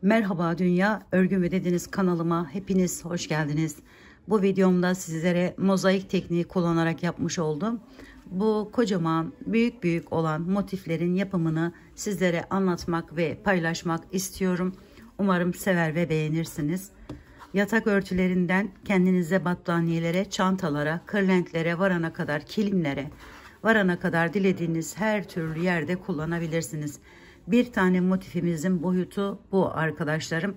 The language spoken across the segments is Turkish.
Merhaba dünya, örgü mü dediniz kanalıma hepiniz hoş geldiniz. Bu videomda sizlere mozaik tekniği kullanarak yapmış oldum. Bu kocaman büyük olan motiflerin yapımını sizlere anlatmak ve paylaşmak istiyorum. Umarım sever ve beğenirsiniz. Yatak örtülerinden kendinize battaniyelere, çantalara, kırlentlere varana kadar, kilimlere varana kadar dilediğiniz her türlü yerde kullanabilirsiniz. Bir tane motifimizin boyutu bu arkadaşlarım.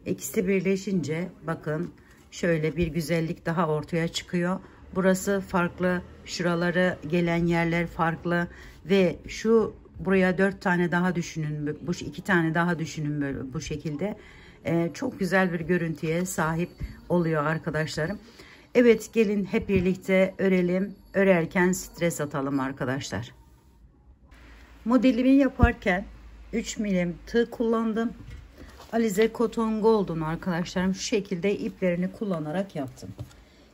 İkisi birleşince bakın şöyle bir güzellik daha ortaya çıkıyor. Burası farklı, şuraları gelen yerler farklı ve buraya 4 tane daha düşünün, bu 2 tane daha düşünün böyle bu şekilde. Çok güzel bir görüntüye sahip oluyor arkadaşlarım. Evet, gelin hep birlikte örelim. Örerken stres atalım arkadaşlar. Modelimi yaparken 3 milim tığ kullandım. Alize Cotton Gold'un arkadaşlarım şu şekilde iplerini kullanarak yaptım.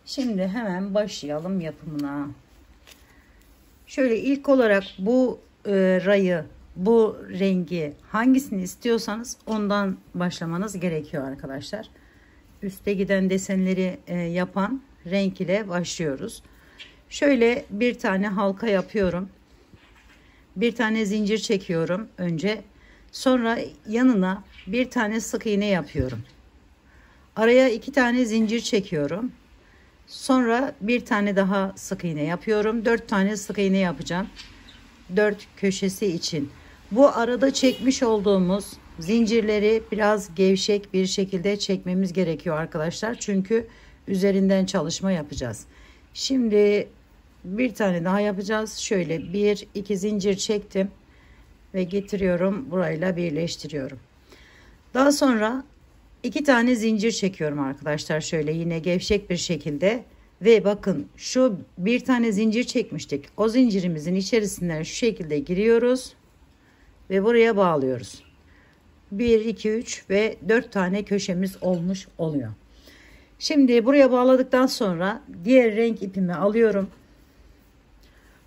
Şimdi hemen başlayalım yapımına. Şöyle ilk olarak bu rayı, bu rengi hangisini istiyorsanız ondan başlamanız gerekiyor arkadaşlar. Üste giden desenleri yapan renk ile başlıyoruz. Şöyle bir tane halka yapıyorum. Bir tane zincir çekiyorum önce. Sonra yanına bir tane sık iğne yapıyorum. Araya 2 tane zincir çekiyorum. Sonra bir tane daha sık iğne yapıyorum. 4 tane sık iğne yapacağım. 4 köşesi için. Bu arada çekmiş olduğumuz zincirleri biraz gevşek bir şekilde çekmemiz gerekiyor arkadaşlar. Çünkü üzerinden çalışma yapacağız. Şimdi bir tane daha yapacağız. Şöyle 1-2 zincir çektim ve getiriyorum, burayla birleştiriyorum. Daha sonra 2 tane zincir çekiyorum arkadaşlar. Şöyle yine gevşek bir şekilde ve bakın şu bir tane zincir çekmiştik. O zincirimizin içerisinden şu şekilde giriyoruz ve buraya bağlıyoruz. 1, 2, 3 ve 4 tane köşemiz olmuş oluyor. Şimdi buraya bağladıktan sonra diğer renk ipimi alıyorum.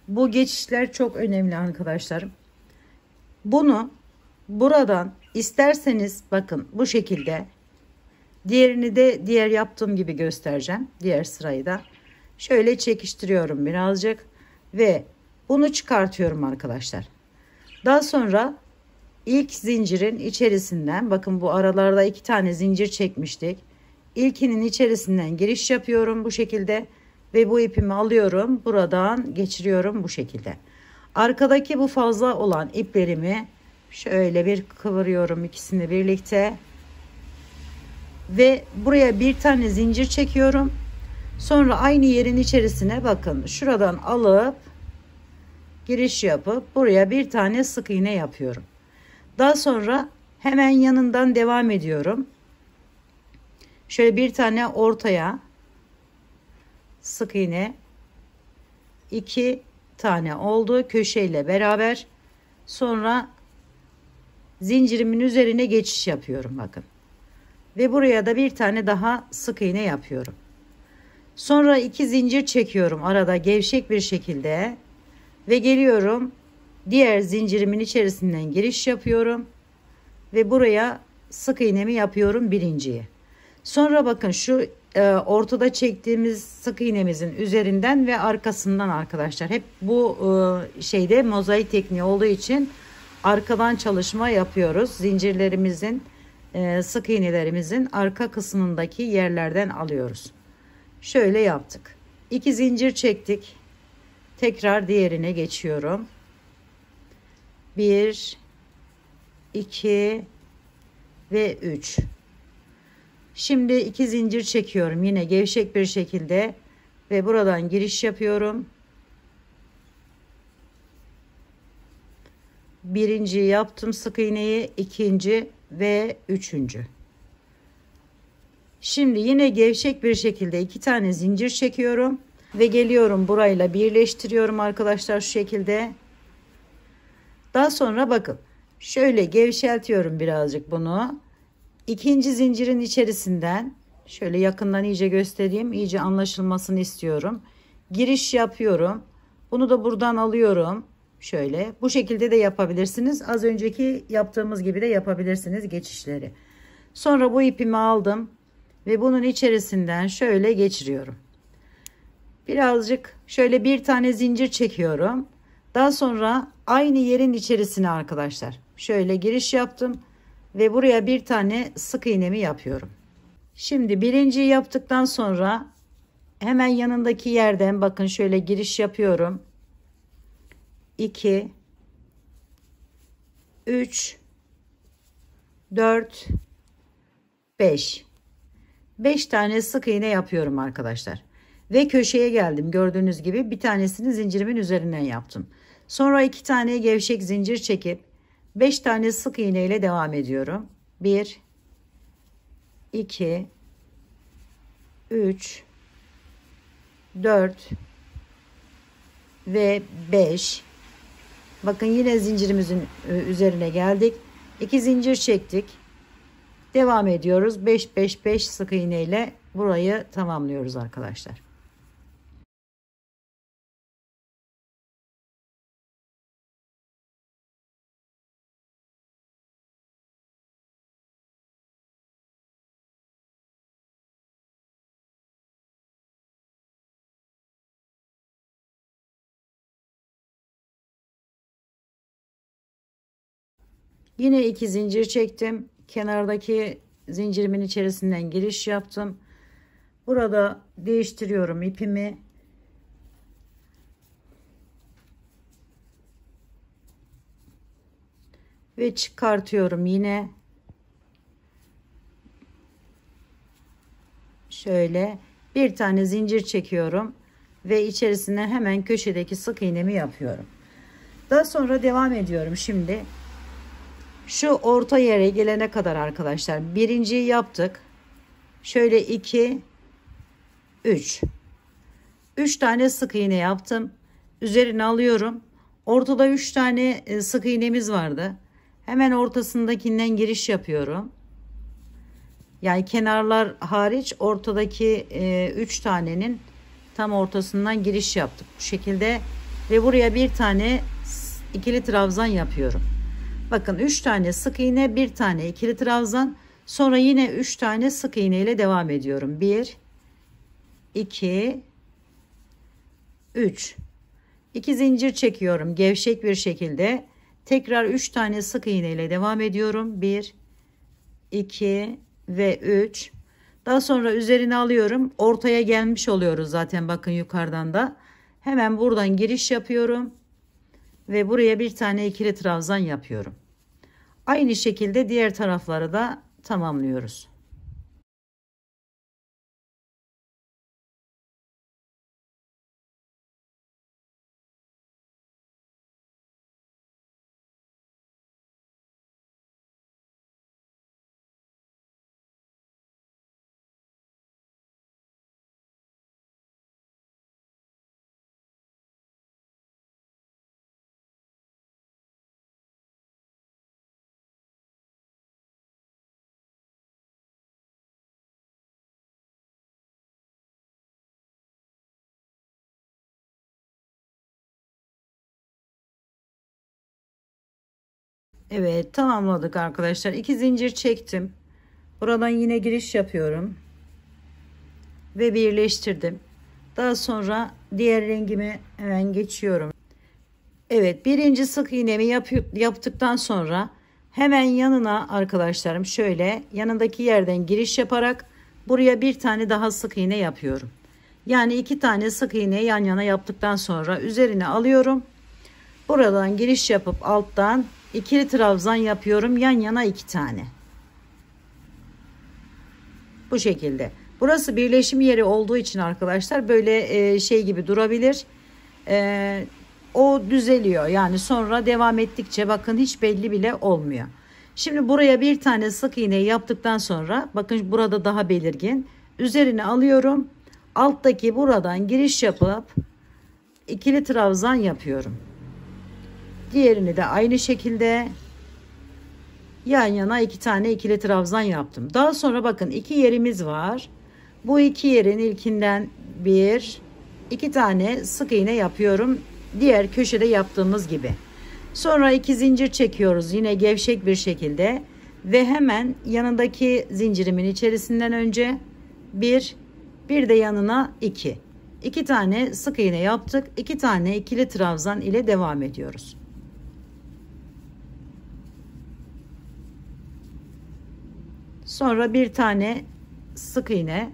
Bu geçişler çok önemli arkadaşlarım. Bunu buradan isterseniz bakın bu şekilde, diğerini de diğer yaptığım gibi göstereceğim. Diğer sırayı da şöyle çekiştiriyorum birazcık ve bunu çıkartıyorum arkadaşlar. Daha sonra ilk zincirin içerisinden, bakın bu aralarda 2 tane zincir çekmiştik. İlkinin içerisinden giriş yapıyorum bu şekilde ve bu ipimi alıyorum, buradan geçiriyorum bu şekilde. Arkadaki bu fazla olan iplerimi şöyle bir kıvırıyorum, ikisini birlikte ve buraya bir tane zincir çekiyorum. Sonra aynı yerin içerisine bakın şuradan alıp giriş yapıp buraya bir tane sık iğne yapıyorum. Daha sonra hemen yanından devam ediyorum. Şöyle bir tane ortaya sık iğne, 2 tane oldu köşeyle beraber. Sonra zincirimin üzerine geçiş yapıyorum bakın. Ve buraya da bir tane daha sık iğne yapıyorum. Sonra 2 zincir çekiyorum arada gevşek bir şekilde ve geliyorum. Diğer zincirimin içerisinden giriş yapıyorum ve buraya sık iğnemi yapıyorum birinciye. Sonra bakın şu ortada çektiğimiz sık iğnemizin üzerinden ve arkasından arkadaşlar, hep bu şeyde mozaik tekniği olduğu için arkadan çalışma yapıyoruz. Zincirlerimizin sık iğnelerimizin arka kısmındaki yerlerden alıyoruz. Şöyle yaptık. 2 zincir çektik. Tekrar diğerine geçiyorum. 1, 2 ve 3. Şimdi 2 zincir çekiyorum yine gevşek bir şekilde ve buradan giriş yapıyorum. Birinci yaptım sık iğneyi, ikinci ve üçüncü. Şimdi yine gevşek bir şekilde 2 tane zincir çekiyorum ve geliyorum, burayla birleştiriyorum arkadaşlar şu şekilde. Daha sonra bakın şöyle gevşeltiyorum birazcık bunu. İkinci zincirin içerisinden şöyle yakından iyice göstereyim, iyice anlaşılmasını istiyorum. Giriş yapıyorum. Bunu da buradan alıyorum. Şöyle bu şekilde de yapabilirsiniz. Az önceki yaptığımız gibi de yapabilirsiniz geçişleri. Sonra bu ipimi aldım ve bunun içerisinden şöyle geçiriyorum. Birazcık şöyle bir tane zincir çekiyorum. Daha sonra aynı yerin içerisine arkadaşlar şöyle giriş yaptım ve buraya bir tane sık iğnemi yapıyorum. Şimdi birinciyi yaptıktan sonra hemen yanındaki yerden bakın şöyle giriş yapıyorum. 2 3 4 5 tane sık iğne yapıyorum arkadaşlar. Ve köşeye geldim. Gördüğünüz gibi bir tanesini zincirimin üzerinden yaptım. Sonra 2 tane gevşek zincir çekip 5 tane sık iğne ile devam ediyorum. 1 2 3 4 ve 5. Bakın yine zincirimizin üzerine geldik. 2 zincir çektik. Devam ediyoruz. 5 5 5 sık iğne ile burayı tamamlıyoruz arkadaşlar. Yine 2 zincir çektim. Kenardaki zincirimin içerisinden giriş yaptım. Burada değiştiriyorum ipimi. Ve çıkartıyorum yine. Şöyle bir tane zincir çekiyorum ve içerisine hemen köşedeki sık iğnemi yapıyorum. Daha sonra devam ediyorum şimdi. Şu orta yere gelene kadar arkadaşlar birinciyi yaptık. Şöyle 2 3 tane sık iğne yaptım. Üzerine alıyorum. Ortada 3 tane sık iğnemiz vardı. Hemen ortasındakinden giriş yapıyorum. Yani kenarlar hariç ortadaki 3 tanenin tam ortasından giriş yaptık. Bu şekilde ve buraya bir tane ikili trabzan yapıyorum. Bakın 3 tane sık iğne, bir tane ikili trabzan, sonra yine 3 tane sık iğne ile devam ediyorum. 1 2 3 2 zincir çekiyorum gevşek bir şekilde. Tekrar 3 tane sık iğne ile devam ediyorum. 1 2 ve 3. Daha sonra üzerine alıyorum. Ortaya gelmiş oluyoruz zaten bakın yukarıdan da. Hemen buradan giriş yapıyorum. Ve buraya bir tane ikili trabzan yapıyorum. Aynı şekilde diğer tarafları da tamamlıyoruz. Evet, tamamladık arkadaşlar. 2 zincir çektim. Buradan yine giriş yapıyorum. Ve birleştirdim. Daha sonra diğer rengimi hemen geçiyorum. Evet, birinci sık iğnemi yaptıktan sonra hemen yanına arkadaşlarım şöyle yanındaki yerden giriş yaparak buraya bir tane daha sık iğne yapıyorum. Yani 2 tane sık iğne yan yana yaptıktan sonra üzerine alıyorum. Buradan giriş yapıp alttan ikili trabzan yapıyorum. Yan yana 2 tane. Bu şekilde. Burası birleşim yeri olduğu için arkadaşlar böyle şey gibi durabilir. O düzeliyor. Yani sonra devam ettikçe bakın hiç belli bile olmuyor. Şimdi buraya bir tane sık iğne yaptıktan sonra bakın burada daha belirgin. Üzerine alıyorum. Alttaki buradan giriş yapıp ikili trabzan yapıyorum. Diğerini de aynı şekilde yan yana 2 tane ikili trabzan yaptım. Daha sonra bakın 2 yerimiz var. Bu 2 yerin ilkinden 2 tane sık iğne yapıyorum. Diğer köşede yaptığımız gibi. Sonra 2 zincir çekiyoruz yine gevşek bir şekilde. Ve hemen yanındaki zincirimin içerisinden önce bir de yanına 2 tane sık iğne yaptık. 2 tane ikili trabzan ile devam ediyoruz. Sonra bir tane sık iğne,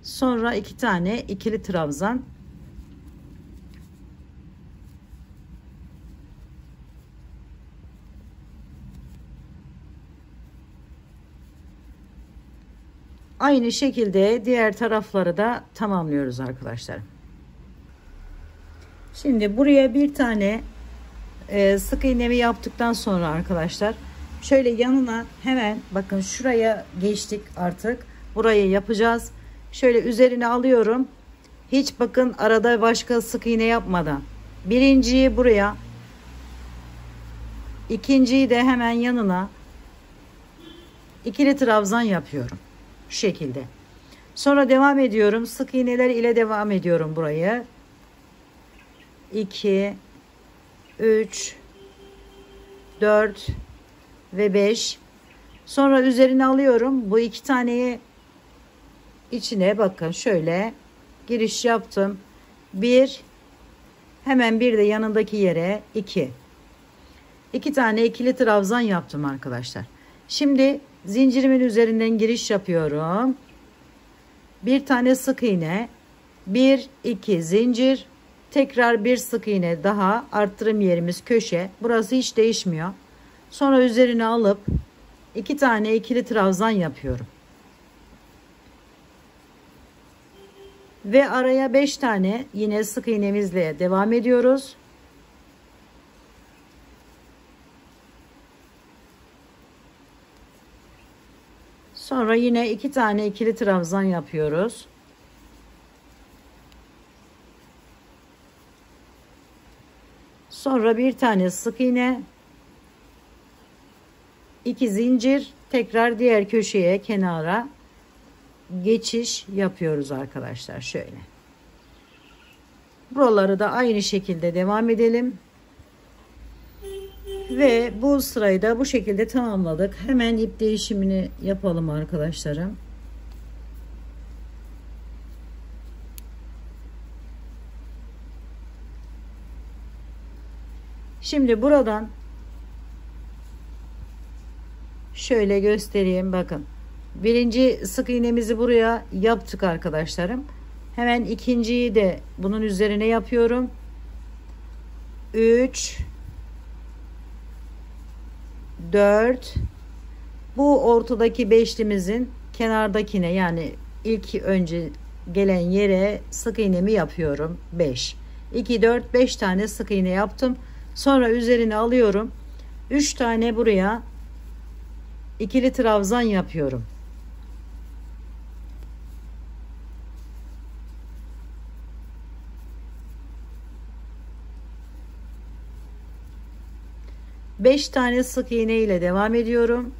sonra 2 tane ikili trabzan. Aynı şekilde diğer tarafları da tamamlıyoruz arkadaşlar. Şimdi buraya bir tane sık iğnemi yaptıktan sonra arkadaşlar, şöyle yanına hemen bakın şuraya geçtik artık. Burayı yapacağız. Şöyle üzerine alıyorum. Hiç bakın arada başka sık iğne yapmadan. Birinciyi buraya, ikinciyi de hemen yanına ikili trabzan yapıyorum. Şu şekilde. Sonra devam ediyorum. Sık iğneler ile devam ediyorum burayı. 2 3 4 ve 5. Sonra üzerine alıyorum. Bu 2 taneyi içine bakın şöyle giriş yaptım. 1, hemen bir de yanındaki yere 2 tane ikili trabzan yaptım arkadaşlar. Şimdi zincirimin üzerinden giriş yapıyorum. Bir tane sık iğne, 1 2 zincir, tekrar bir sık iğne daha, arttırım yerimiz köşe. Burası hiç değişmiyor. Sonra üzerine alıp 2 tane ikili trabzan yapıyorum. Ve araya 5 tane yine sık iğnemizle devam ediyoruz. Sonra yine 2 tane ikili trabzan yapıyoruz. Sonra bir tane sık iğne, 2 zincir, tekrar diğer köşeye, kenara geçiş yapıyoruz arkadaşlar. Şöyle. Buraları da aynı şekilde devam edelim. Ve bu sırayı da bu şekilde tamamladık. Hemen ip değişimini yapalım arkadaşlarım. Şimdi buradan şöyle göstereyim, bakın. Birinci sık iğnemizi buraya yaptık arkadaşlarım. Hemen ikinciyi de bunun üzerine yapıyorum. 3 4, bu ortadaki beşlimizin kenardakine, yani ilk önce gelen yere sık iğnemi yapıyorum. 5 2 4 5 tane sık iğne yaptım. Sonra üzerine alıyorum. 3 tane buraya ikili trabzan yapıyorum. Beş tane sık iğne ile devam ediyorum.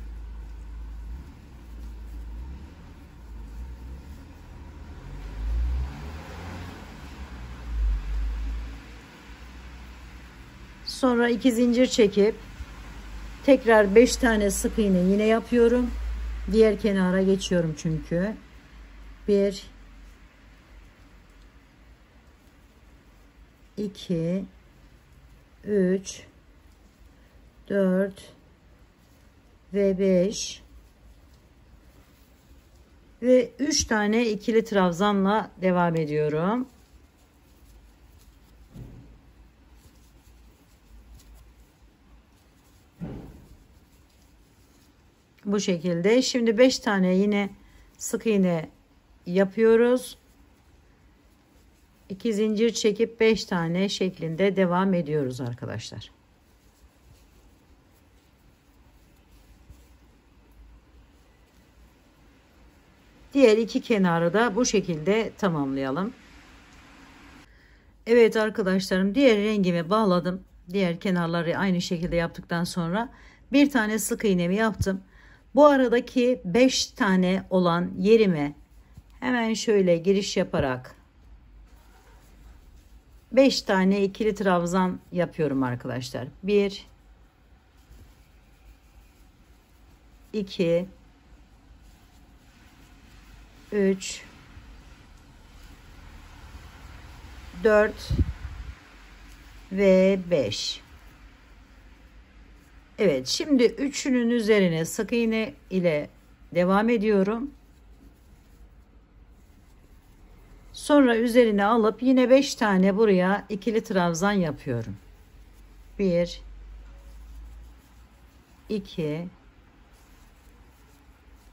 Sonra 2 zincir çekip tekrar 5 tane sık iğne yine yapıyorum. Diğer kenara geçiyorum çünkü. 1 2 3 4 ve 5 ve 3 tane ikili trabzanla devam ediyorum. Bu şekilde. Şimdi 5 tane yine sık iğne yapıyoruz. 2 zincir çekip 5 tane şeklinde devam ediyoruz arkadaşlar. Diğer iki kenarı da bu şekilde tamamlayalım. Evet arkadaşlarım, diğer rengimi bağladım. Diğer kenarları aynı şekilde yaptıktan sonra bir tane sık iğnemi yaptım. Bu aradaki 5 tane olan yerime hemen şöyle giriş yaparak 5 tane ikili trabzan yapıyorum arkadaşlar. 1 2, 3, 4 ve 5. Evet, şimdi üçünün üzerine sık iğne ile devam ediyorum. Sonra üzerine alıp yine 5 tane buraya ikili trabzan yapıyorum. 1, 2,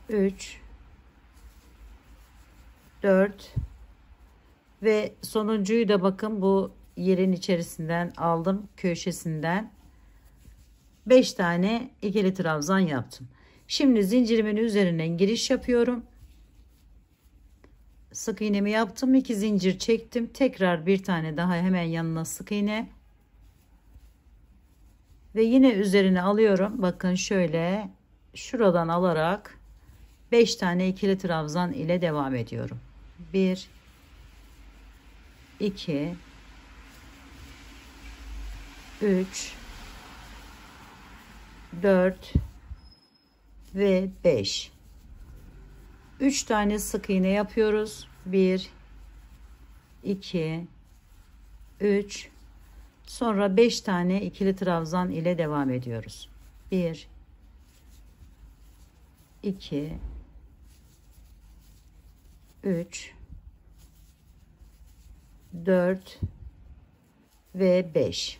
3, 4 ve sonuncuyu da bakın bu yerin içerisinden aldım, köşesinden 5 tane ikili trabzan yaptım. Şimdi zincirimin üzerinden giriş yapıyorum. Sık iğnemi yaptım, 2 zincir çektim, tekrar bir tane daha hemen yanına sık iğne ve yine üzerine alıyorum. Bakın şöyle şuradan alarak 5 tane ikili trabzan ile devam ediyorum. 1, 2, 3, 4 ve 5. 3 tane sık iğne yapıyoruz. 1, 2, 3. Sonra 5 tane ikili trabzan ile devam ediyoruz. 1, 2, 3, 4 ve 5.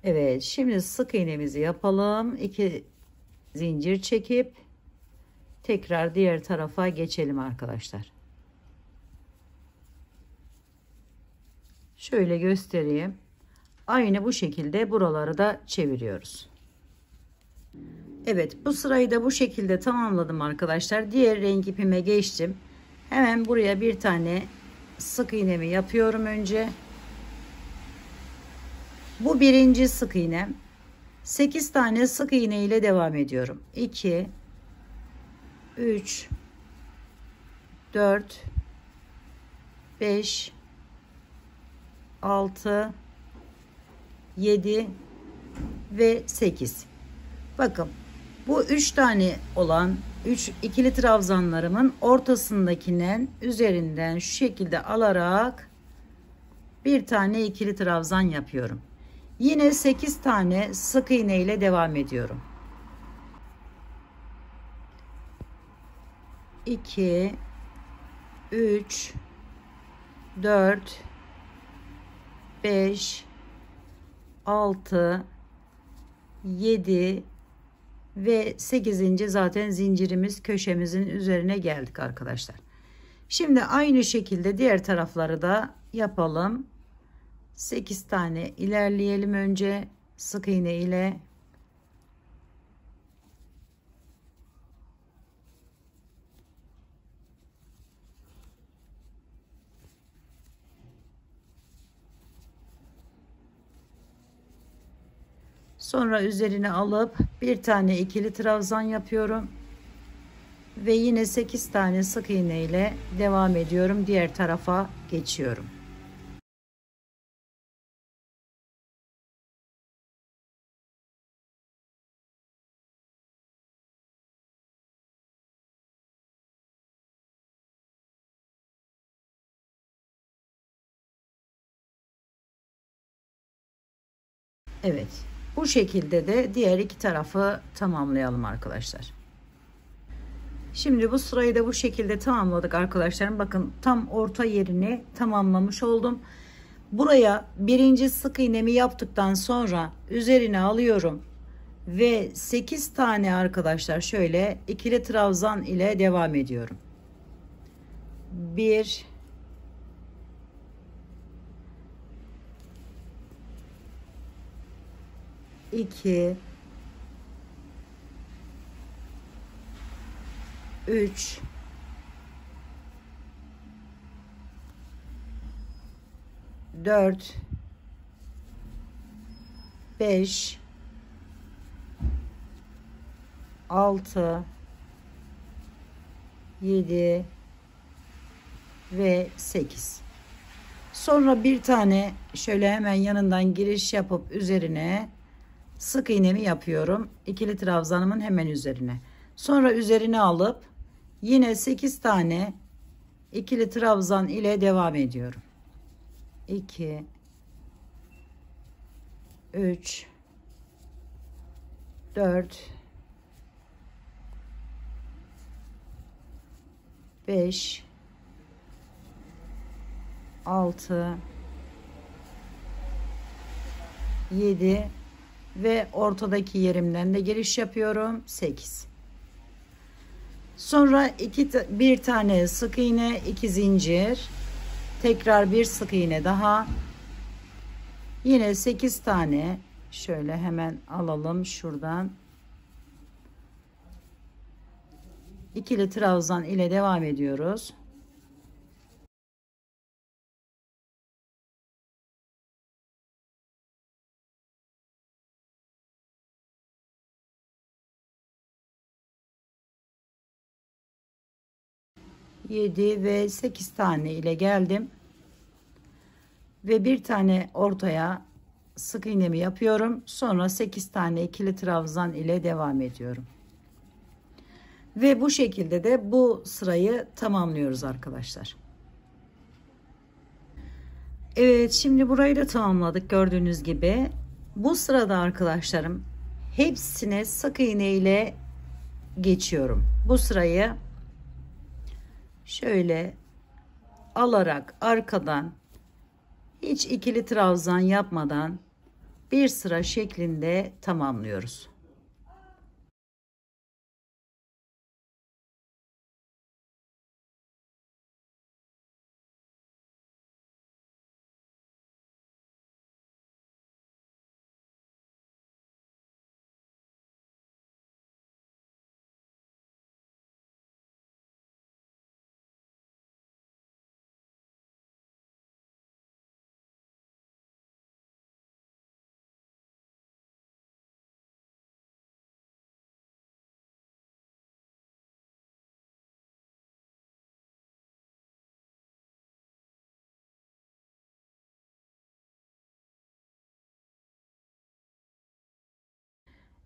Evet, şimdi sık iğnemizi yapalım. 2 zincir çekip tekrar diğer tarafa geçelim arkadaşlar. Şöyle göstereyim. Aynı bu şekilde buraları da çeviriyoruz. Evet, bu sırayı da bu şekilde tamamladım arkadaşlar. Diğer renk ipime geçtim. Hemen buraya bir tane sık iğnemi yapıyorum önce. Bu birinci sık iğnem. 8 tane sık iğne ile devam ediyorum. 2, 3, 4, 5, 6, 7 ve 8. Bakın bu 3 tane olan 3 ikili trabzanlarımın ortasındakinden üzerinden şu şekilde alarak bir tane ikili trabzan yapıyorum. Yine 8 tane sık iğne ile devam ediyorum. 2, 3, 4, 5, 6, 7 ve 8. zaten zincirimiz köşemizin üzerine geldik arkadaşlar. Şimdi aynı şekilde diğer tarafları da yapalım. 8 tane ilerleyelim önce sık iğne ile. Sonra üzerine alıp bir tane ikili trabzan yapıyorum ve yine 8 tane sık iğne ile devam ediyorum, diğer tarafa geçiyorum. Evet, bu şekilde de diğer iki tarafı tamamlayalım arkadaşlar. Şimdi bu sırayı da bu şekilde tamamladık arkadaşlarım. Bakın tam orta yerini tamamlamış oldum. Buraya birinci sık iğnemi yaptıktan sonra üzerine alıyorum ve 8 tane arkadaşlar şöyle ikili trabzan ile devam ediyorum. 1, 2, 3, 4, 5, 6, 7 ve 8. Sonra bir tane şöyle hemen yanından giriş yapıp üzerine sık iğnemi yapıyorum. İkili trabzanımın hemen üzerine. Sonra üzerine alıp yine 8 tane ikili trabzan ile devam ediyorum. 2 3 4 5 6 7 ve ortadaki yerimden de giriş yapıyorum. 8. Sonra bir tane sık iğne, 2 zincir, tekrar bir sık iğne daha, yine 8 tane şöyle hemen alalım şuradan, ikili trabzan ile devam ediyoruz. Yedi ve 8 tane ile geldim ve bir tane ortaya sık iğnemi yapıyorum. Sonra 8 tane ikili trabzan ile devam ediyorum. Ve bu şekilde de bu sırayı tamamlıyoruz arkadaşlar. Evet, şimdi burayı da tamamladık gördüğünüz gibi. Bu sırada arkadaşlarım hepsine sık iğne ile geçiyorum. Bu sırayı şöyle alarak arkadan hiç ikili trabzan yapmadan bir sıra şeklinde tamamlıyoruz.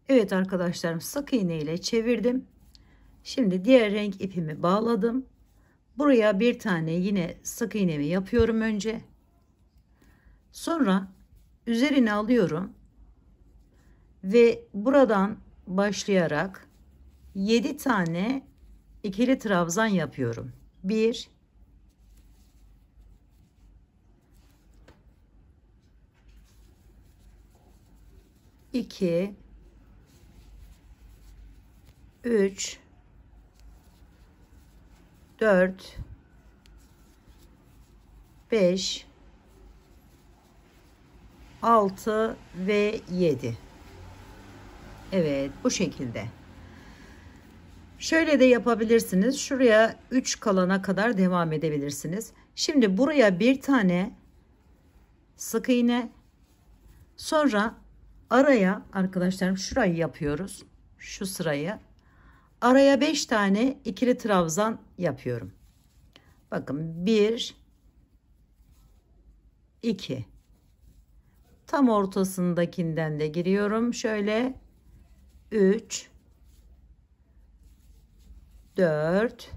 Evet arkadaşlarım, sık iğne ile çevirdim. Şimdi diğer renk ipimi bağladım. Buraya bir tane yine sık iğnemi yapıyorum önce. Sonra üzerine alıyorum ve buradan başlayarak 7 tane ikili trabzan yapıyorum. 1 2 3 4 5 6 ve 7. Evet, bu şekilde. Şöyle de yapabilirsiniz. Şuraya 3 kalana kadar devam edebilirsiniz. Şimdi buraya bir tane sık iğne, sonra araya arkadaşlarım şurayı yapıyoruz. Şu sırayı. Araya 5 tane ikili trabzan yapıyorum. Bakın 1 2, tam ortasındakinden de giriyorum. Şöyle 3 4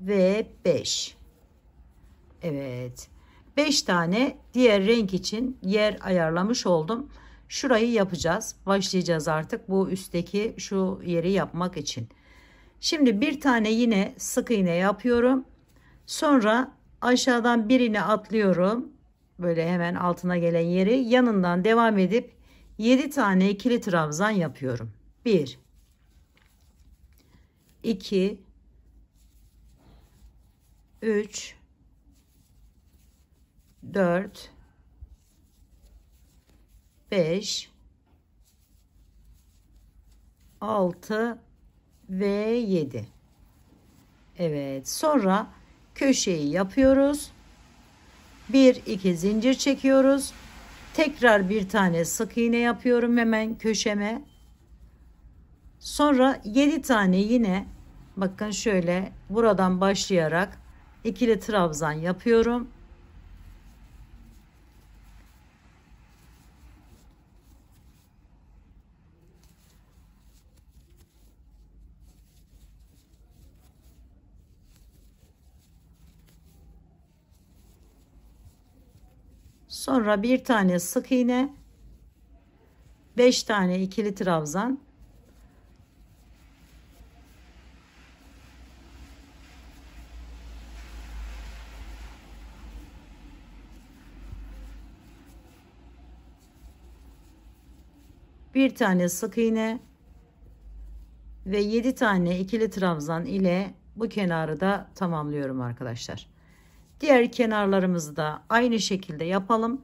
ve 5. Evet. 5 tane diğer renk için yer ayarlamış oldum. Şurayı yapacağız. Başlayacağız artık bu üstteki şu yeri yapmak için. Şimdi bir tane yine sık iğne yapıyorum. Sonra aşağıdan birini atlıyorum. Böyle hemen altına gelen yeri yanından devam edip 7 tane ikili trabzan yapıyorum. 1 2 3 4 5 6 ve 7. Evet, sonra köşeyi yapıyoruz. 1-2 zincir çekiyoruz. Tekrar bir tane sık iğne yapıyorum hemen köşeme. Sonra 7 tane yine bakın şöyle buradan başlayarak ikili trabzan yapıyorum. Sonra bir tane sık iğne, 5 tane ikili trabzan, bir tane sık iğne ve 7 tane ikili trabzan ile bu kenarı da tamamlıyorum arkadaşlar. Diğer kenarlarımızı da aynı şekilde yapalım.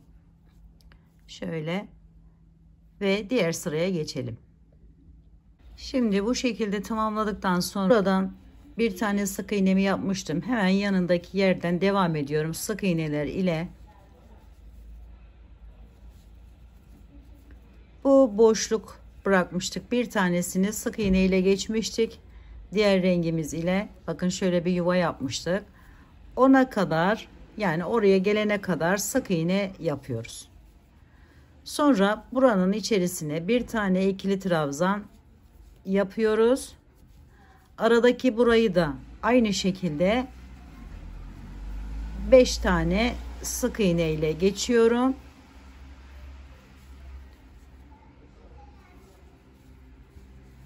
Şöyle ve diğer sıraya geçelim. Şimdi bu şekilde tamamladıktan sonra buradan bir tane sık iğnemi yapmıştım. Hemen yanındaki yerden devam ediyorum sık iğneler ile. Bu boşluk bırakmıştık. Bir tanesini sık iğne ile geçmiştik. Diğer rengimiz ile bakın şöyle bir yuva yapmıştık. Ona kadar, yani oraya gelene kadar sık iğne yapıyoruz. Sonra buranın içerisine bir tane ikili trabzan yapıyoruz. Aradaki burayı da aynı şekilde 5 tane sık iğne ile geçiyorum.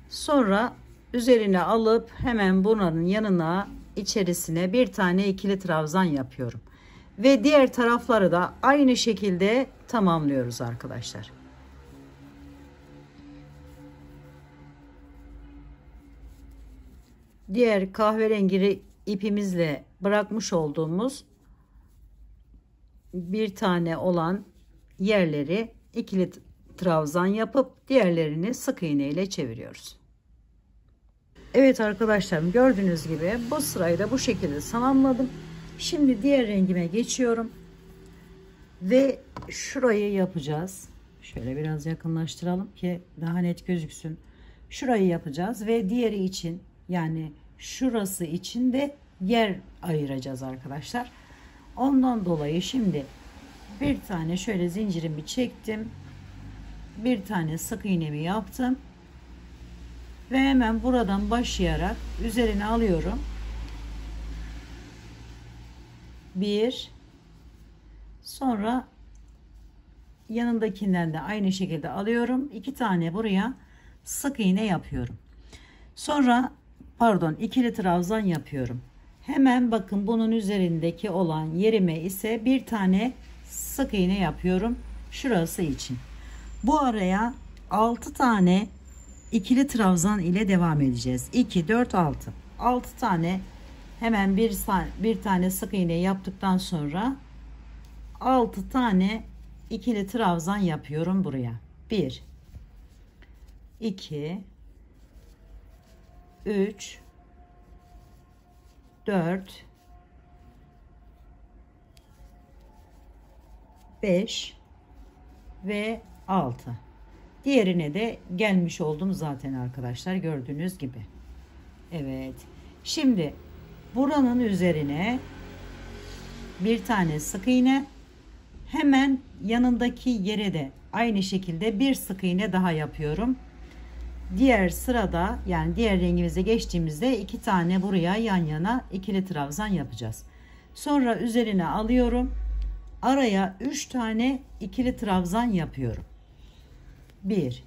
Sonra üzerine alıp hemen buranın yanına, içerisine bir tane ikili trabzan yapıyorum. Ve diğer tarafları da aynı şekilde tamamlıyoruz arkadaşlar. Diğer kahverengi ipimizle bırakmış olduğumuz bir tane olan yerleri ikili trabzan yapıp diğerlerini sık iğne ile çeviriyoruz. Evet arkadaşlarım, gördüğünüz gibi bu sırayı da bu şekilde tamamladım. Şimdi diğer rengime geçiyorum ve şurayı yapacağız. Şöyle biraz yakınlaştıralım ki daha net gözüksün. Şurayı yapacağız ve diğeri için, yani şurası için de yer ayıracağız arkadaşlar. Ondan dolayı şimdi bir tane şöyle zincirimi çektim. Bir tane sık iğnemi yaptım. Ve hemen buradan başlayarak üzerine alıyorum. Bir, sonra yanındakinden de aynı şekilde alıyorum. 2 tane buraya sık iğne yapıyorum. Sonra ikili trabzan yapıyorum. Hemen bakın bunun üzerindeki olan yerime ise bir tane sık iğne yapıyorum. Şurası için. Bu araya 6 tane ikili trabzan ile devam edeceğiz. 2, 4, 6. 6 tane hemen bir tane sık iğne yaptıktan sonra 6 tane ikili trabzan yapıyorum buraya. 1, 2, 3, 4, 5 ve 6. Diğerine de gelmiş oldum zaten arkadaşlar, gördüğünüz gibi. Evet. Şimdi buranın üzerine bir tane sık iğne, hemen yanındaki yere de aynı şekilde bir sık iğne daha yapıyorum. Diğer sırada, yani diğer rengimize geçtiğimizde 2 tane buraya yan yana ikili trabzan yapacağız. Sonra üzerine alıyorum. Araya 3 tane ikili trabzan yapıyorum. 1,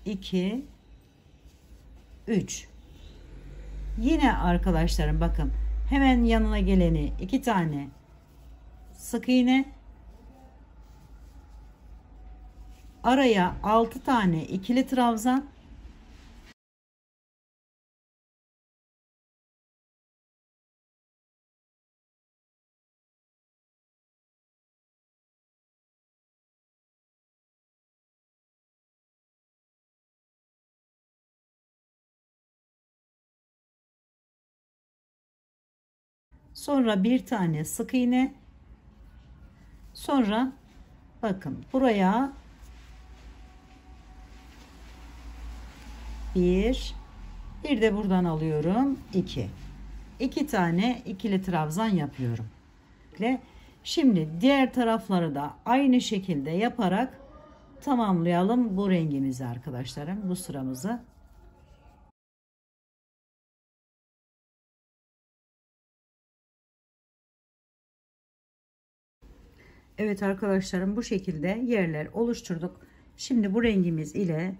2, 3. Yine arkadaşlarım bakın, hemen yanına geleni 2 tane sık iğne, araya 6 tane ikili trabzan, sonra bir tane sık iğne, sonra bakın buraya bir de buradan alıyorum 2 tane ikili trabzan yapıyorum. Şimdi diğer tarafları da aynı şekilde yaparak tamamlayalım bu rengimizi arkadaşlarım, bu sıramızı. Evet arkadaşlarım, bu şekilde yerler oluşturduk. Şimdi bu rengimiz ile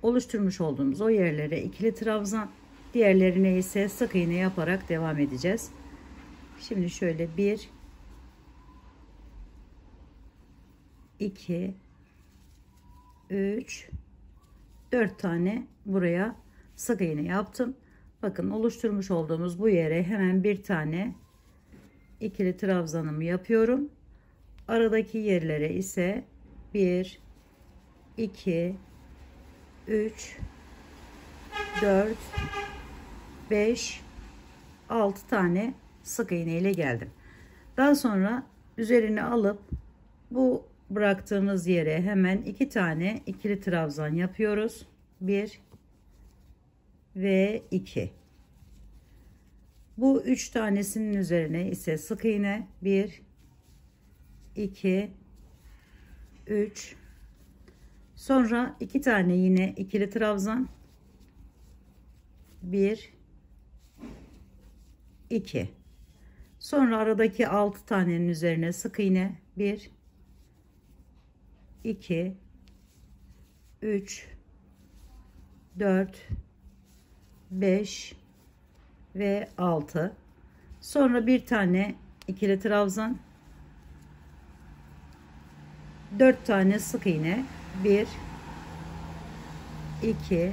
oluşturmuş olduğumuz o yerlere ikili trabzan, diğerlerine ise sık iğne yaparak devam edeceğiz. Şimdi şöyle 1 2 3 4 tane buraya sık iğne yaptım. Bakın, oluşturmuş olduğumuz bu yere hemen bir tane ikili trabzanımı yapıyorum. Aradaki yerlere ise 1 2 3 4 5 6 tane sık iğne ile geldim. Daha sonra üzerine alıp bu bıraktığımız yere hemen 2 tane ikili trabzan yapıyoruz. 1 ve 2. Bu 3 tanesinin üzerine ise sık iğne 1 2 3, sonra 2 tane yine ikili trabzan 1 2, sonra aradaki 6 tanenin üzerine sık iğne 1 2 3 4 5 ve 6, sonra bir tane ikili trabzan, 4 tane sık iğne 1 2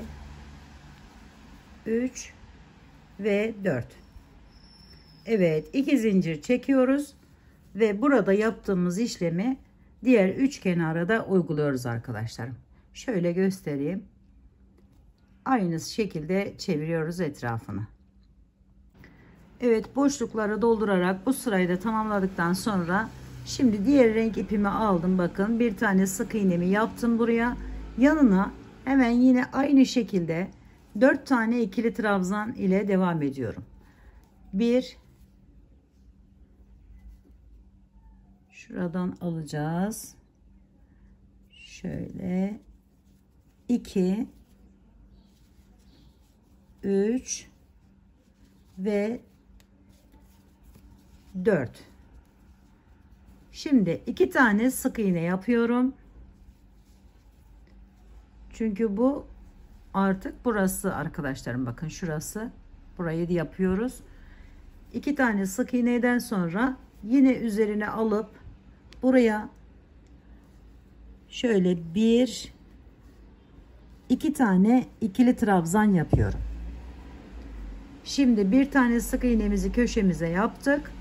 3 ve 4. Evet, 2 zincir çekiyoruz ve burada yaptığımız işlemi diğer üç kenara da uyguluyoruz arkadaşlarım. Şöyle göstereyim. Aynı şekilde çeviriyoruz etrafını. Evet, boşlukları doldurarak bu sırayı da tamamladıktan sonra şimdi diğer renk ipimi aldım. Bakın, bir tane sık iğnemi yaptım buraya. Yanına hemen yine aynı şekilde 4 tane ikili trabzan ile devam ediyorum. 1, şuradan alacağız. Şöyle 2 3 ve 4. Şimdi 2 tane sık iğne yapıyorum. Çünkü bu artık burası arkadaşlarım, bakın şurası, burayı da yapıyoruz. 2 tane sık iğneden sonra yine üzerine alıp buraya şöyle 2 tane ikili trabzan yapıyorum. Şimdi bir tane sık iğnemizi köşemize yaptık.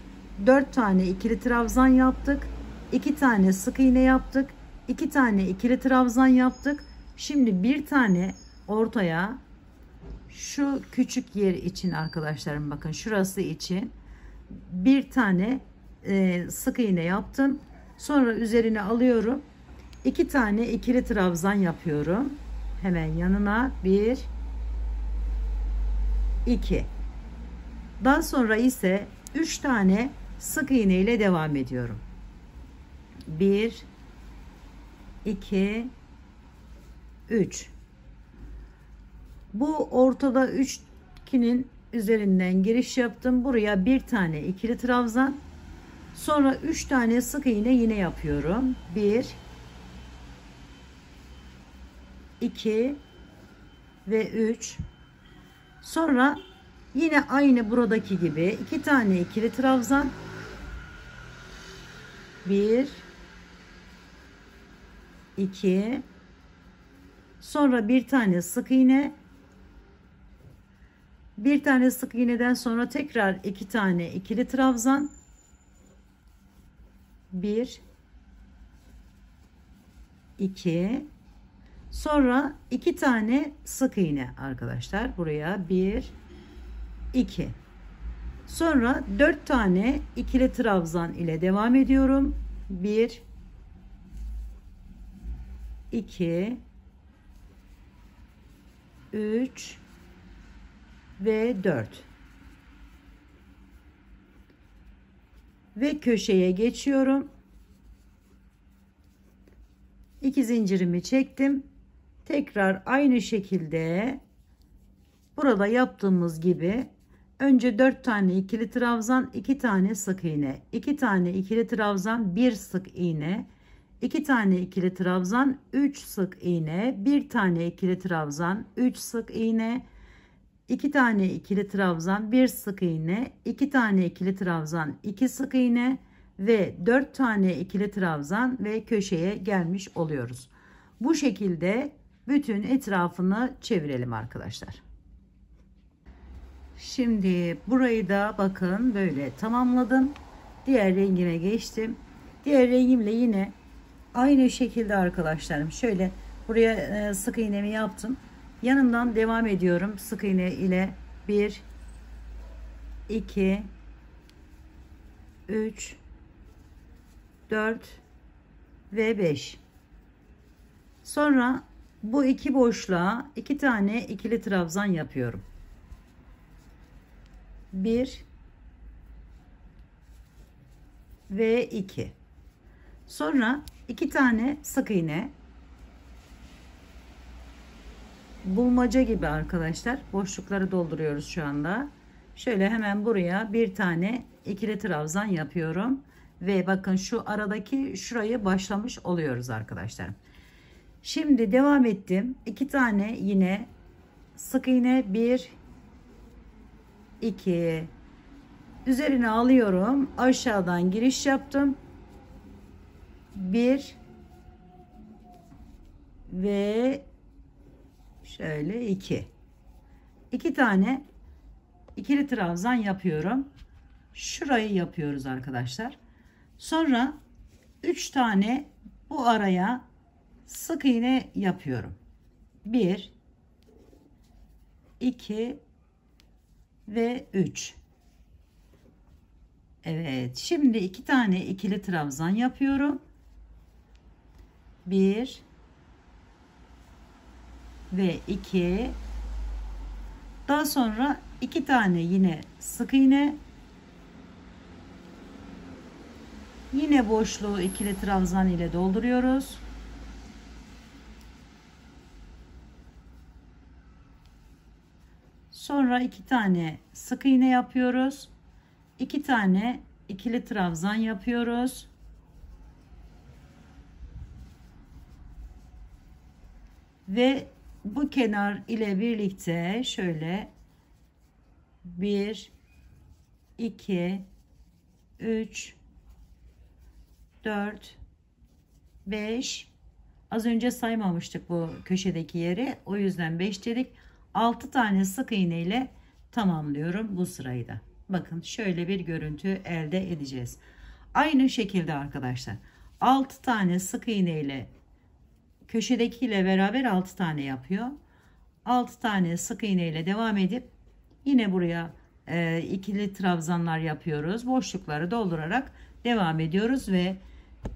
4 tane ikili trabzan yaptık. 2 tane sık iğne yaptık. 2 tane ikili trabzan yaptık. Şimdi bir tane ortaya, şu küçük yer için arkadaşlarım, bakın şurası için bir tane sık iğne yaptım. Sonra üzerine alıyorum. 2 tane ikili trabzan yapıyorum. Hemen yanına 1 2. Daha sonra ise 3 tane sık iğne ile devam ediyorum. 1 2 3. Bu ortada 3'nin üzerinden giriş yaptım. Buraya bir tane ikili trabzan, sonra 3 tane sık iğne yine yapıyorum. 1 2 ve 3. Sonra yine aynı buradaki gibi 2 tane ikili trabzan, 1 2, sonra bir tane sık iğne, bir tane sık iğneden sonra tekrar 2 tane ikili trabzan, 1 2, sonra 2 tane sık iğne arkadaşlar, buraya 1 2, sonra 4 tane ikili trabzan ile devam ediyorum. 1 2 3 ve 4 ve köşeye geçiyorum. 2 zincirimi çektim. Tekrar aynı şekilde burada yaptığımız gibi Önce 4 tane ikili trabzan, 2 tane sık iğne, 2 tane ikili trabzan, 1 sık iğne, 2 tane ikili trabzan, 3 sık iğne, 1 tane ikili trabzan, 3 sık iğne, 2 tane ikili trabzan, 1 sık iğne, 2 tane ikili trabzan, 2 sık iğne ve 4 tane ikili trabzan ve köşeye gelmiş oluyoruz. Bu şekilde bütün etrafını çevirelim arkadaşlar. Şimdi burayı da bakın böyle tamamladım. Diğer rengime geçtim. Diğer rengimle yine aynı şekilde arkadaşlarım şöyle buraya sık iğnemi yaptım. Yanından devam ediyorum sık iğne ile 1 2 3 4 ve 5. Sonra bu iki boşluğa 2 tane ikili trabzan yapıyorum. 1 ve 2. Sonra 2 tane sık iğne. Bulmaca gibi arkadaşlar. Boşlukları dolduruyoruz şu anda. Şöyle hemen buraya bir tane ikili trabzan yapıyorum. Ve bakın şu aradaki şurayı başlamış oluyoruz arkadaşlar. Şimdi devam ettim. 2 tane yine sık iğne 1 2 üzerine alıyorum. Aşağıdan giriş yaptım. 1 ve şöyle 2 tane ikili trabzan yapıyorum. Şurayı yapıyoruz arkadaşlar. Sonra 3 tane bu araya sık iğne yapıyorum. 1 2 ve 3. Evet, şimdi 2 tane ikili trabzan yapıyorum. 1 ve 2. Daha sonra 2 tane yine sık iğne. Yine boşluğu ikili trabzan ile dolduruyoruz. Sonra 2 tane sık iğne yapıyoruz. 2 tane ikili trabzan yapıyoruz. Ve bu kenar ile birlikte şöyle 1 2 3 4 5, az önce saymamıştık bu köşedeki yeri, o yüzden 5 dedik. 6 tane sık iğne ile tamamlıyorum bu sırayı da. Bakın şöyle bir görüntü elde edeceğiz. Aynı şekilde arkadaşlar 6 tane sık iğne ile köşedeki ile beraber 6 tane yapıyor. 6 tane sık iğne ile devam edip yine buraya ikili trabzanlar yapıyoruz. Boşlukları doldurarak devam ediyoruz ve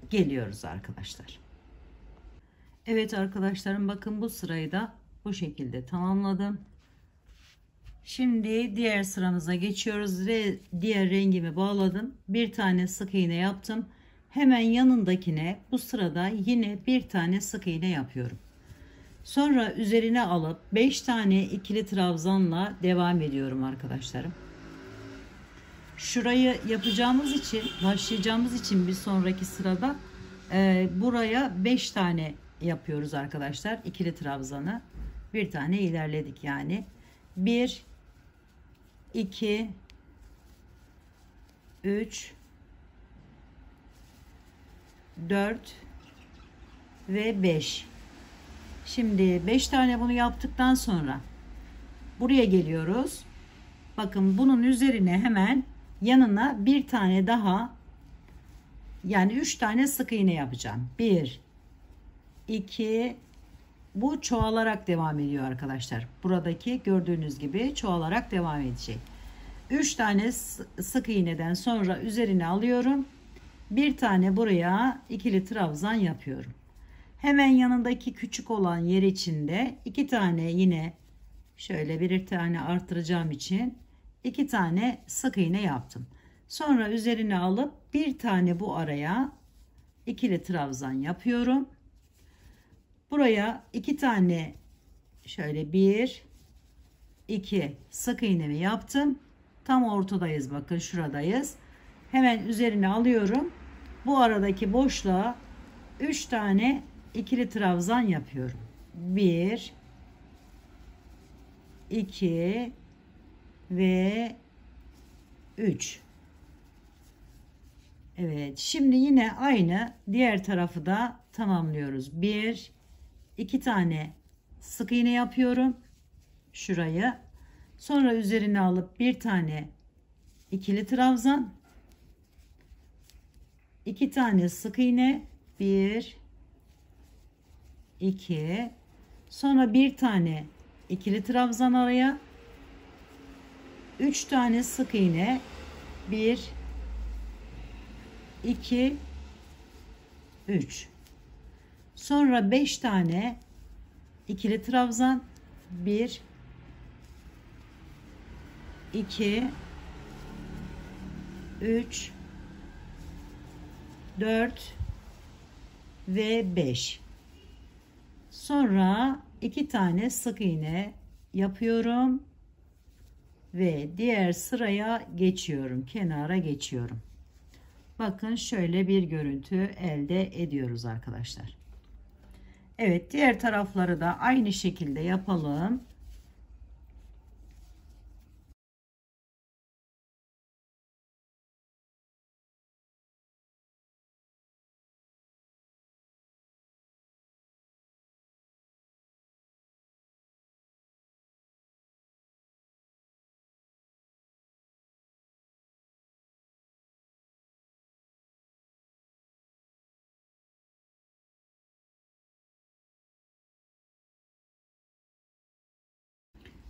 geliyoruz arkadaşlar. Evet arkadaşlarım, bakın bu sırayı da bu şekilde tamamladım. Şimdi diğer sıramıza geçiyoruz ve diğer rengimi bağladım. Bir tane sık iğne yaptım. Hemen yanındakine bu sırada yine bir tane sık iğne yapıyorum. Sonra üzerine alıp 5 tane ikili trabzanla devam ediyorum arkadaşlarım. Şurayı yapacağımız için, başlayacağımız için bir sonraki sırada buraya 5 tane yapıyoruz arkadaşlar. İkili trabzanı bir tane ilerledik yani. 1 2 3 4 ve 5. Şimdi 5 tane bunu yaptıktan sonra buraya geliyoruz. Bakın bunun üzerine hemen yanına bir tane daha, yani 3 tane sık iğne yapacağım. 1 2, bu çoğalarak devam ediyor arkadaşlar. Buradaki gördüğünüz gibi çoğalarak devam edecek. 3 tane sık iğneden sonra üzerine alıyorum. Bir tane buraya ikili trabzan yapıyorum. Hemen yanındaki küçük olan yer içinde 2 tane yine şöyle bir tane arttıracağım için 2 tane sık iğne yaptım. Sonra üzerine alıp bir tane bu araya ikili trabzan yapıyorum. Buraya 2 tane şöyle 1 2 sık iğnemi yaptım. Tam ortadayız, bakın şuradayız. Hemen üzerine alıyorum. Bu aradaki boşluğa 3 tane ikili trabzan yapıyorum. 1 2 ve 3. Evet, şimdi yine aynı diğer tarafı da tamamlıyoruz. 1 2 tane sık iğne yapıyorum şurayı. Sonra üzerine alıp bir tane ikili trabzan, 2 tane sık iğne, 1 2, sonra bir tane ikili trabzan araya, 3 tane sık iğne, 1 2 3, sonra 5 tane ikili trabzan, 1 2 3 4 ve 5. Sonra 2 tane sık iğne yapıyorum ve diğer sıraya geçiyorum, kenara geçiyorum. Bakın şöyle bir görüntü elde ediyoruz arkadaşlar. Evet, diğer tarafları da aynı şekilde yapalım.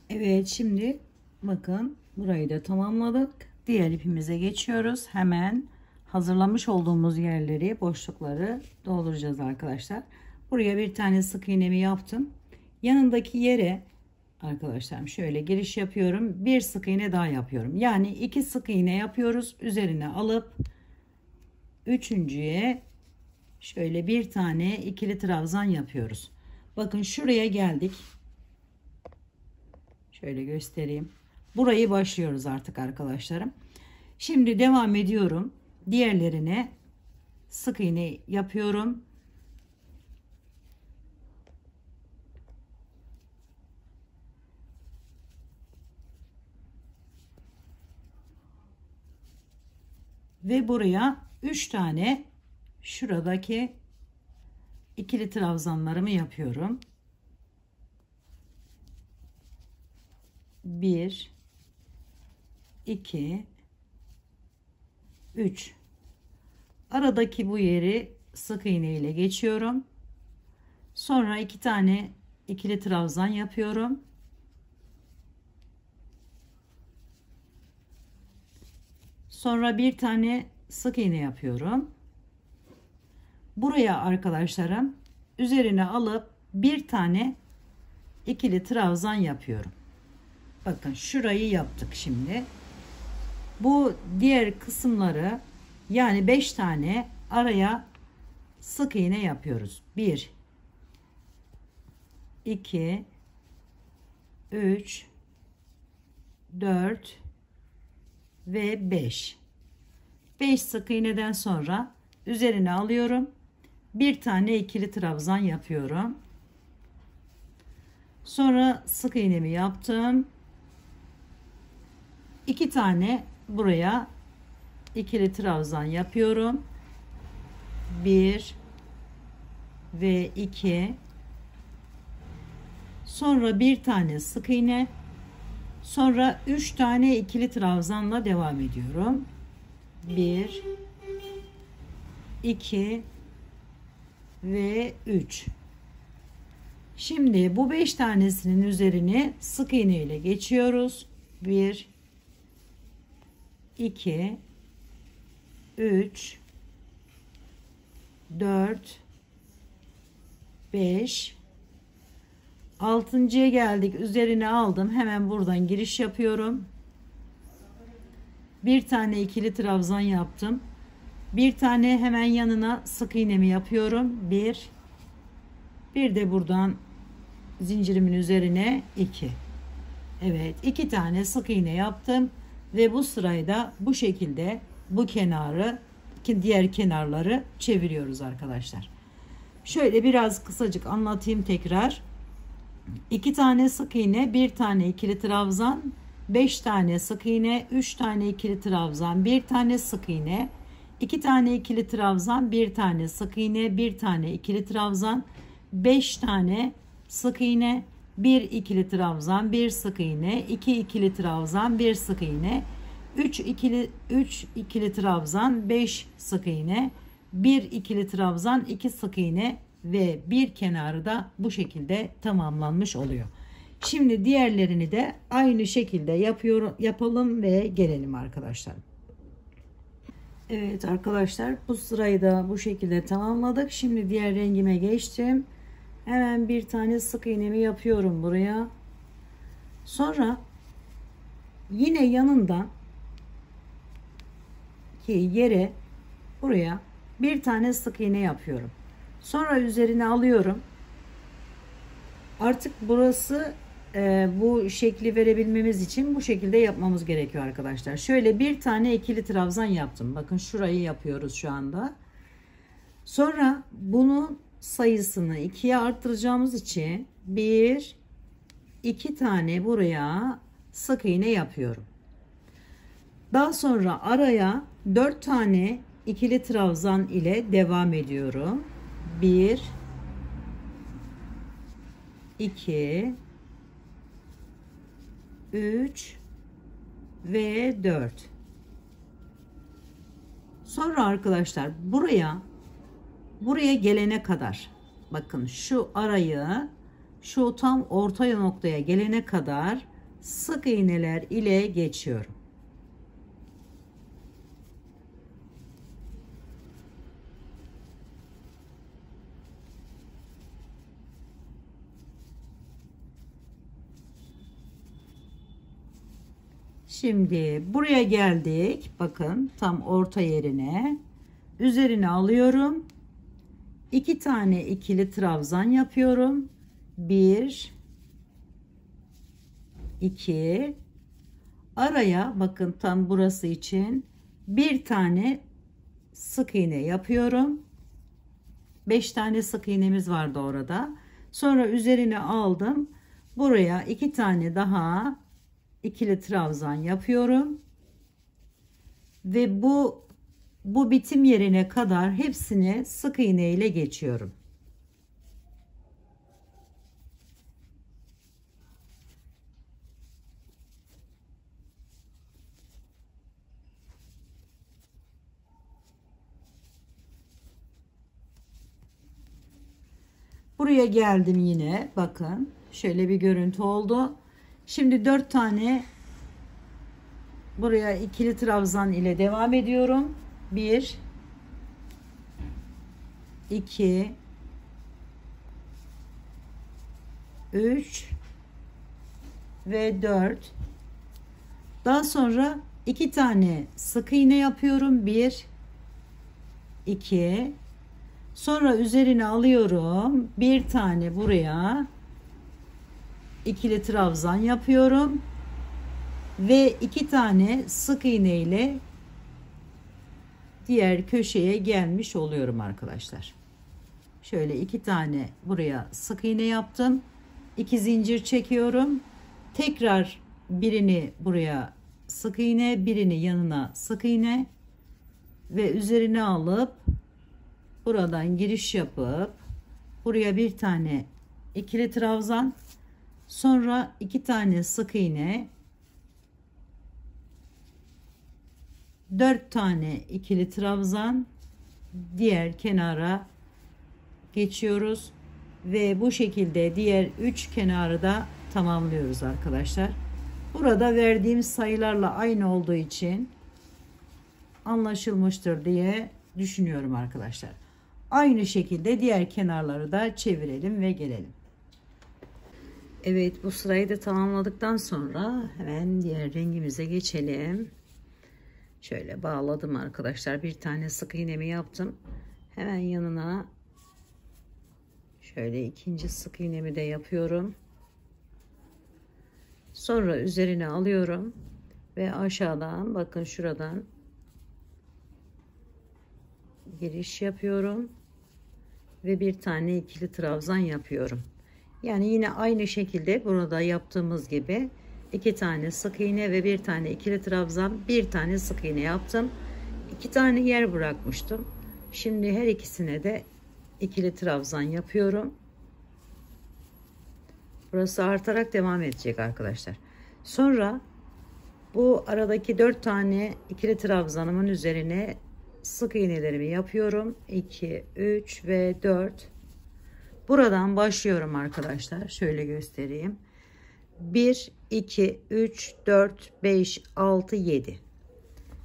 Evet, şimdi bakın burayı da tamamladık. Diğer ipimize geçiyoruz. Hemen hazırlamış olduğumuz yerleri, boşlukları dolduracağız arkadaşlar. Buraya bir tane sık iğnemi yaptım. Yanındaki yere arkadaşlar şöyle giriş yapıyorum. Bir sık iğne daha yapıyorum. Yani 2 sık iğne yapıyoruz. Üzerine alıp üçüncüye şöyle bir tane ikili trabzan yapıyoruz. Bakın şuraya geldik. Şöyle göstereyim. Burayı başlıyoruz artık arkadaşlarım. Şimdi devam ediyorum. Diğerlerine sık iğne yapıyorum. Ve buraya 3 tane şuradaki ikili trabzanlarımı yapıyorum. 1 2 3. Aradaki bu yeri sık iğne ile geçiyorum. Sonra 2 tane ikili trabzan yapıyorum. Sonra bir tane sık iğne yapıyorum. Buraya arkadaşlarım üzerine alıp bir tane ikili trabzan yapıyorum. Bakın şurayı yaptık şimdi. Bu diğer kısımları, yani 5 tane araya sık iğne yapıyoruz. 1 2 3 4 ve 5. 5 sık iğneden sonra üzerine alıyorum. Bir tane ikili trabzan yapıyorum. Sonra sık iğnemi yaptım. 2 tane buraya ikili trabzan yapıyorum. 1 ve 2. Sonra bir tane sık iğne. Sonra 3 tane ikili trabzanla devam ediyorum. 1 2 ve 3. Şimdi bu 5 tanesinin üzerine sık iğne ile geçiyoruz. 1 2 3 4 5. 6.'ya geldik. Üzerine aldım. Hemen buradan giriş yapıyorum. Bir tane ikili trabzan yaptım. Bir tane hemen yanına sık iğnemi yapıyorum. Bir de buradan zincirimin üzerine 2. Evet, 2 tane sık iğne yaptım. Ve bu sırayı da bu şekilde bu kenarı diğer kenarları çeviriyoruz arkadaşlar. Şöyle biraz kısacık anlatayım tekrar. 2 tane sık iğne, 1 tane ikili trabzan, 5 tane sık iğne, 3 tane ikili trabzan, 1 tane sık iğne, 2 tane ikili trabzan, 1 tane sık iğne, 1 tane ikili trabzan, 5 tane sık iğne, 1 ikili trabzan, 1 sık iğne, 2 ikili trabzan, 1 sık iğne, 3 ikili trabzan, 5 sık iğne, 1 ikili trabzan, 2 sık iğne ve bir kenarı da bu şekilde tamamlanmış oluyor. Şimdi diğerlerini de aynı şekilde yapalım ve gelelim arkadaşlar. Evet arkadaşlar, bu sırayı da bu şekilde tamamladık. Şimdi diğer rengime geçtim. Hemen bir tane sık iğnemi yapıyorum buraya. Sonra yine yanından ki yere buraya bir tane sık iğne yapıyorum. Sonra üzerine alıyorum. Artık burası bu şekli verebilmemiz için bu şekilde yapmamız gerekiyor arkadaşlar. Şöyle bir tane ikili trabzan yaptım. Bakın şurayı yapıyoruz şu anda. Sonra bunun sayısını 2'ye arttıracağımız için 2 tane buraya sık iğne yapıyorum. Daha sonra araya 4 tane ikili trabzan ile devam ediyorum. 1 2 3 ve 4. Sonra arkadaşlar buraya gelene kadar, bakın şu arayı şu tam orta noktaya gelene kadar sık iğneler ile geçiyorum. Şimdi buraya geldik. Bakın tam orta yerine. Üzerine alıyorum. 2 tane ikili trabzan yapıyorum. 1 2 araya bakın tam burası için bir tane sık iğne yapıyorum. 5 tane sık iğnemiz vardı orada. Sonra üzerine aldım. Buraya 2 tane daha ikili trabzan yapıyorum ve bu bitim yerine kadar hepsini sık iğne ile geçiyorum. Buraya geldim yine, bakın şöyle bir görüntü oldu. Şimdi 4 tane buraya ikili trabzan ile devam ediyorum. 1 2 3 ve 4. Daha sonra 2 tane sık iğne yapıyorum. 1 2 sonra üzerine alıyorum. Bir tane buraya ikili trabzan yapıyorum ve 2 tane sık iğne ile diğer köşeye gelmiş oluyorum arkadaşlar. Şöyle 2 tane buraya sık iğne yaptım. 2 zincir çekiyorum. Tekrar birini buraya sık iğne, birini yanına sık iğne ve üzerine alıp buradan giriş yapıp buraya bir tane ikili trabzan, sonra 2 tane sık iğne, 4 tane ikili trabzan, diğer kenara geçiyoruz ve bu şekilde diğer 3 kenarı da tamamlıyoruz arkadaşlar. Burada verdiğim sayılarla aynı olduğu için anlaşılmıştır diye düşünüyorum arkadaşlar. Aynı şekilde diğer kenarları da çevirelim ve gelelim. Evet, bu sırayı da tamamladıktan sonra hemen diğer rengimize geçelim. Şöyle bağladım arkadaşlar. Bir tane sık iğnemi yaptım. Hemen yanına şöyle ikinci sık iğnemi de yapıyorum. Sonra üzerine alıyorum. Ve aşağıdan bakın şuradan giriş yapıyorum ve bir tane ikili trabzan yapıyorum. Yani yine aynı şekilde burada yaptığımız gibi 2 tane sık iğne ve bir tane ikili trabzan, bir tane sık iğne yaptım. 2 tane yer bırakmıştım. Şimdi her ikisine de ikili trabzan yapıyorum. Burası artarak devam edecek arkadaşlar. Sonra bu aradaki 4 tane ikili trabzanımın üzerine sık iğnelerimi yapıyorum. 2, 3 ve 4. Buradan başlıyorum arkadaşlar. Şöyle göstereyim. 1, 2, 3, 4, 5, 6, 7.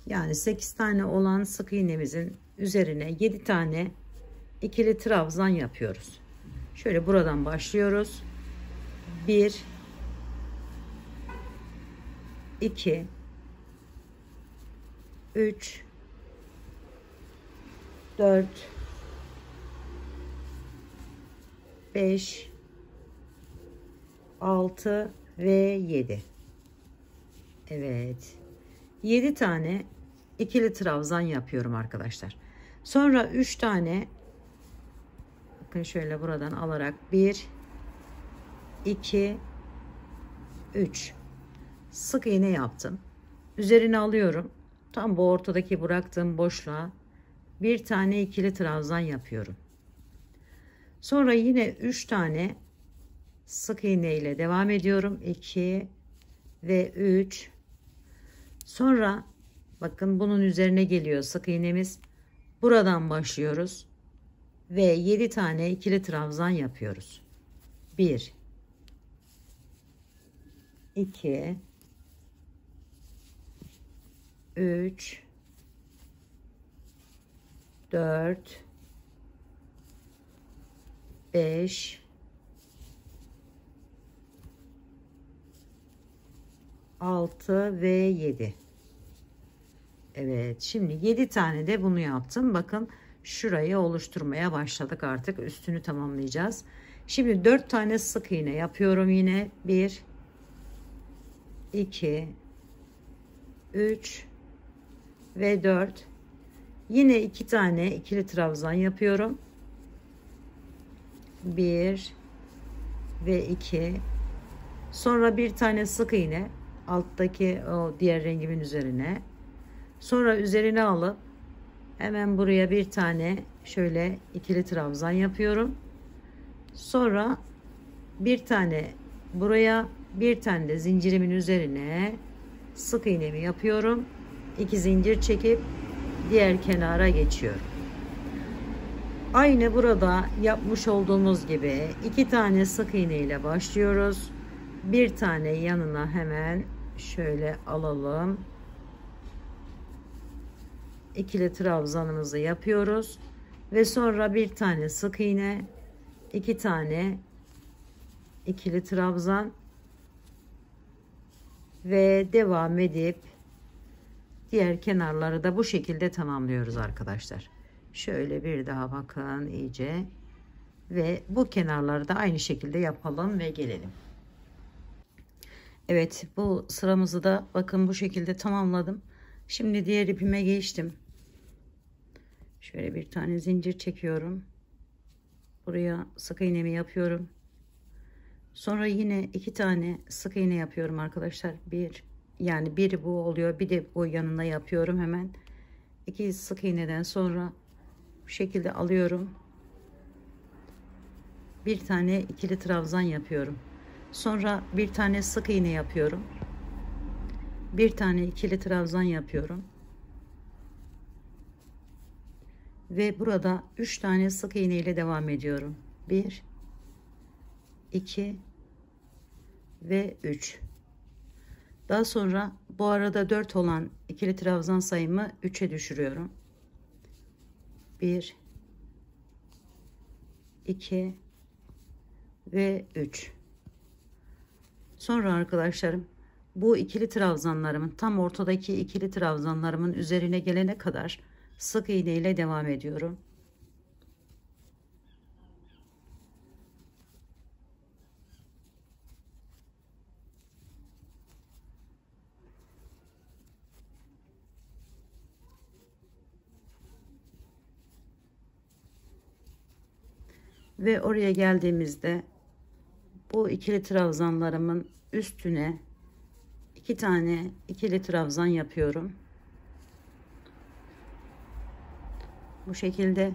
Yani 8 tane olan sık iğnemizin üzerine 7 tane ikili trabzan yapıyoruz. Şöyle buradan başlıyoruz. 1, 2, 3, 4, 5, 6 ve 7. Evet. 7 tane ikili trabzan yapıyorum arkadaşlar. Sonra 3 tane, bakın şöyle buradan alarak 1, 2, 3 sık iğne yaptım. Üzerine alıyorum. Tam bu ortadaki bıraktığım boşluğa bir tane ikili trabzan yapıyorum. Sonra yine 3 tane sık iğne ile devam ediyorum. 2 ve 3. Sonra bakın bunun üzerine geliyor sık iğnemiz. Buradan başlıyoruz ve 7 tane ikili trabzan yapıyoruz. 1, 2, 3, 4, 5, 6 ve 7. Evet, şimdi 7 tane de bunu yaptım. Bakın şurayı oluşturmaya başladık, artık üstünü tamamlayacağız. Şimdi 4 tane sık iğne yapıyorum yine. 1, 2, 3 ve 4. Yine 2 tane ikili trabzan yapıyorum. 1 ve 2. Sonra bir tane sık iğne alttaki o diğer rengimin üzerine. Sonra üzerine alıp hemen buraya bir tane şöyle ikili trabzan yapıyorum. Sonra bir tane buraya, bir tane de zincirimin üzerine sık iğnemi yapıyorum. 2 zincir çekip diğer kenara geçiyorum. Aynı burada yapmış olduğumuz gibi 2 tane sık iğne ile başlıyoruz. Bir tane yanına hemen şöyle alalım. İkili trabzanımızı yapıyoruz ve sonra bir tane sık iğne, 2 tane ikili trabzan ve devam edip diğer kenarları da bu şekilde tamamlıyoruz arkadaşlar. Şöyle bir daha bakın iyice ve bu kenarları da aynı şekilde yapalım ve gelelim. Evet, bu sıramızı da bakın bu şekilde tamamladım. Şimdi diğer ipime geçtim. Şöyle bir tane zincir çekiyorum. Buraya sık iğnemi yapıyorum. Sonra yine 2 tane sık iğne yapıyorum arkadaşlar. Yani biri bu oluyor, bir de bu yanına yapıyorum hemen. 2 sık iğneden sonra bu şekilde alıyorum. Bir tane ikili trabzan yapıyorum. Sonra bir tane sık iğne yapıyorum. Bir tane ikili trabzan yapıyorum. Ve burada 3 tane sık iğne ile devam ediyorum. 1, 2 ve 3. Daha sonra bu arada 4 olan ikili trabzan sayımı 3'e düşürüyorum. 1, 2 ve 3. Sonra arkadaşlarım bu ikili trabzanlarımın tam ortadaki ikili trabzanlarımın üzerine gelene kadar sık iğne ile devam ediyorum. Ve oraya geldiğimizde bu ikili trabzanlarımın üstüne 2 tane ikili trabzan yapıyorum. Bu şekilde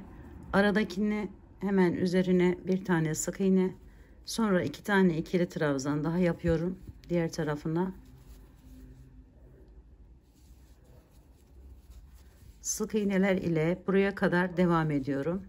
aradakini hemen üzerine bir tane sık iğne, sonra 2 tane ikili trabzan daha yapıyorum diğer tarafına. Sık iğneler ile buraya kadar devam ediyorum.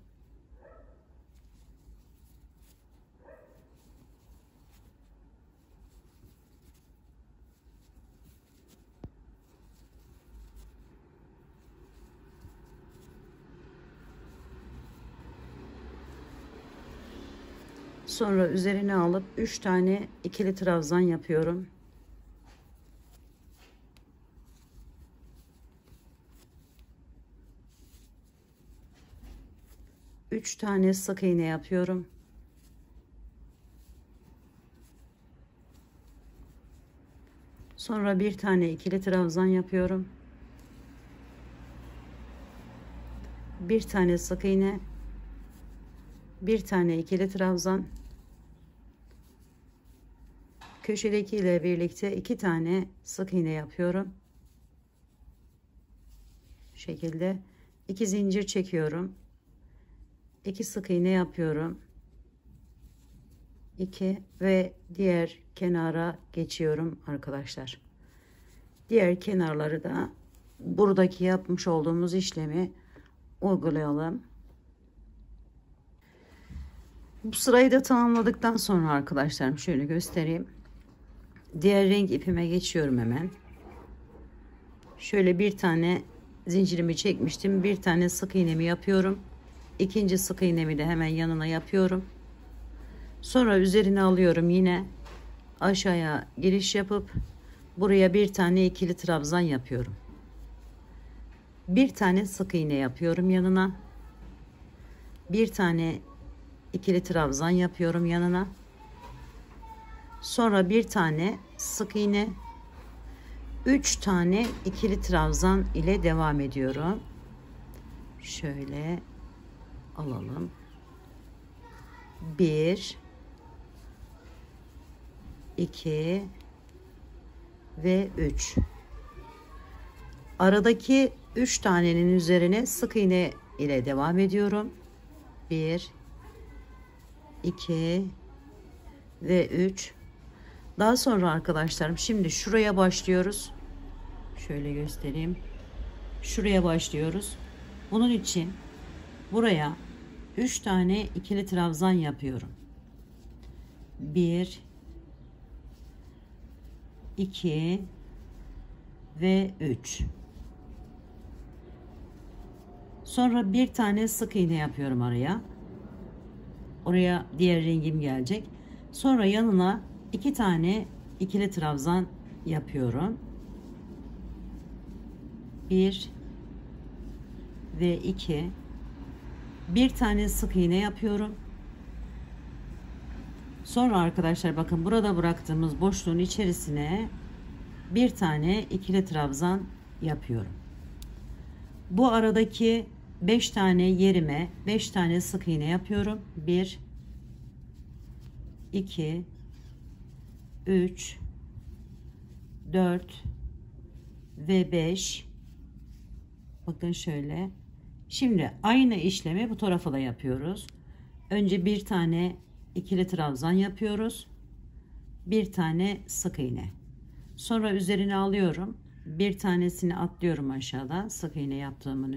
Sonra üzerine alıp 3 tane ikili trabzan yapıyorum. Üç tane sık iğne yapıyorum. Sonra bir tane ikili trabzan yapıyorum. Bir tane sık iğne, bir tane ikili trabzan, köşedeki ile birlikte 2 tane sık iğne yapıyorum. Bu şekilde 2 zincir çekiyorum. 2 sık iğne yapıyorum. 2 ve diğer kenara geçiyorum arkadaşlar. Diğer kenarları da buradaki yapmış olduğumuz işlemi uygulayalım. Bu sırayı da tamamladıktan sonra arkadaşlarım şöyle göstereyim. Diğer renk ipime geçiyorum hemen. Şöyle bir tane zincirimi çekmiştim. Bir tane sık iğnemi yapıyorum. İkinci sık iğnemi de hemen yanına yapıyorum. Sonra üzerine alıyorum, yine aşağıya giriş yapıp buraya bir tane ikili trabzan yapıyorum. Bir tane sık iğne yapıyorum yanına. Bir tane ikili trabzan yapıyorum yanına. Sonra bir tane sık iğne, 3 tane ikili trabzan ile devam ediyorum. Şöyle alalım. 1 2 ve 3. Aradaki 3 tanenin üzerine sık iğne ile devam ediyorum. 1 2 ve 3. Daha sonra arkadaşlarım şimdi şuraya başlıyoruz. Şöyle göstereyim. Şuraya başlıyoruz. Bunun için buraya 3 tane ikili trabzan yapıyorum. 1 2 ve 3. Sonra bir tane sık iğne yapıyorum araya. Oraya diğer rengim gelecek. Sonra yanına 2 tane ikili trabzan yapıyorum. 1 ve 2. Bir tane sık iğne yapıyorum. Sonra arkadaşlar bakın, burada bıraktığımız boşluğun içerisine bir tane ikili trabzan yapıyorum. Bu aradaki 5 tane yerime 5 tane sık iğne yapıyorum. 1 2 3 4 ve 5. Bakın şöyle. Şimdi aynı işlemi bu tarafa da yapıyoruz. Önce bir tane ikili trabzan yapıyoruz. Bir tane sık iğne. Sonra üzerine alıyorum. Bir tanesini atlıyorum aşağıdan, sık iğne yaptığımı.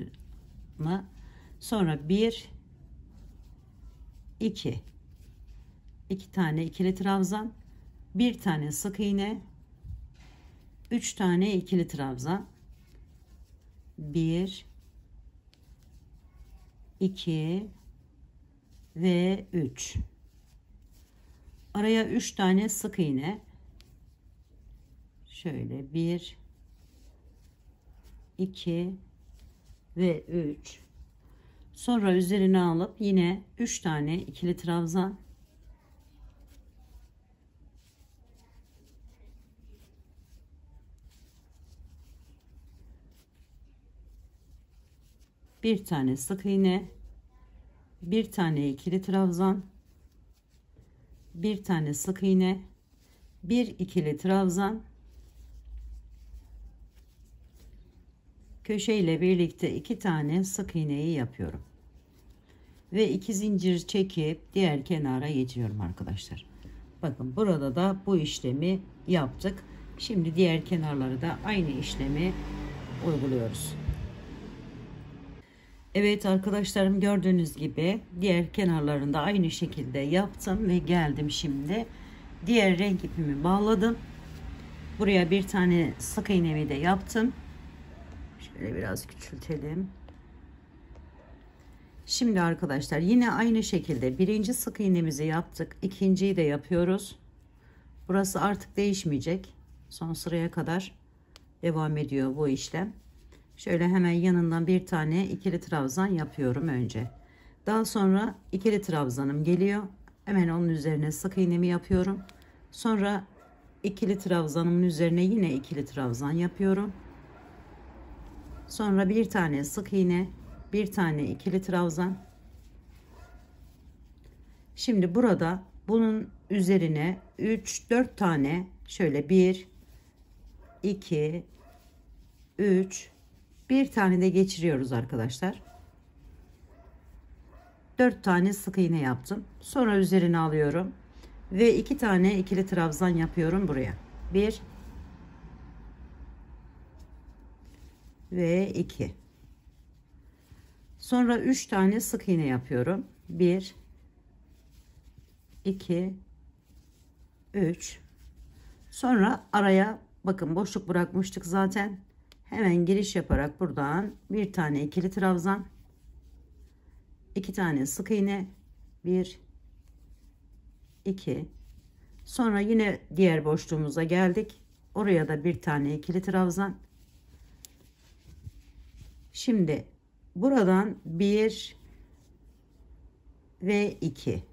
Sonra 1 2 tane ikili trabzan, bir tane sık iğne, 3 tane ikili trabzan, 1 2 ve 3. Araya 3 tane sık iğne. Şöyle 1 2 ve 3. Sonra üzerine alıp yine 3 tane ikili trabzan, bir tane sık iğne, bir tane ikili trabzan, bir tane sık iğne, bir ikili trabzan, köşe ile birlikte 2 tane sık iğneyi yapıyorum ve 2 zincir çekip diğer kenara geçiyorum arkadaşlar. Bakın burada da bu işlemi yaptık. Şimdi diğer kenarları da aynı işlemi uyguluyoruz. Evet arkadaşlarım, gördüğünüz gibi diğer kenarlarında aynı şekilde yaptım ve geldim şimdi. Diğer renk ipimi bağladım. Buraya bir tane sık iğnemi de yaptım. Şöyle biraz küçültelim. Şimdi arkadaşlar yine aynı şekilde birinci sık iğnemizi yaptık. İkinciyi de yapıyoruz. Burası artık değişmeyecek. Son sıraya kadar devam ediyor bu işlem. Şöyle hemen yanından bir tane ikili trabzan yapıyorum önce. Daha sonra ikili trabzanım geliyor. Hemen onun üzerine sık iğnemi yapıyorum. Sonra ikili trabzanımın üzerine yine ikili trabzan yapıyorum. Sonra bir tane sık iğne, bir tane ikili trabzan. Şimdi burada bunun üzerine 3-4 tane şöyle 1 2 3 bir tane de geçiriyoruz arkadaşlar. 4 tane sık iğne yaptım. Sonra üzerine alıyorum ve 2 tane ikili trabzan yapıyorum buraya. 1 ve 2. Sonra 3 tane sık iğne yapıyorum. 1 2 3. Sonra araya bakın boşluk bırakmıştık zaten. Hemen giriş yaparak buradan bir tane ikili trabzan, 2 tane sık iğne, 1 2. Sonra yine diğer boşluğumuza geldik. Oraya da bir tane ikili trabzan. Şimdi buradan 1 ve 2.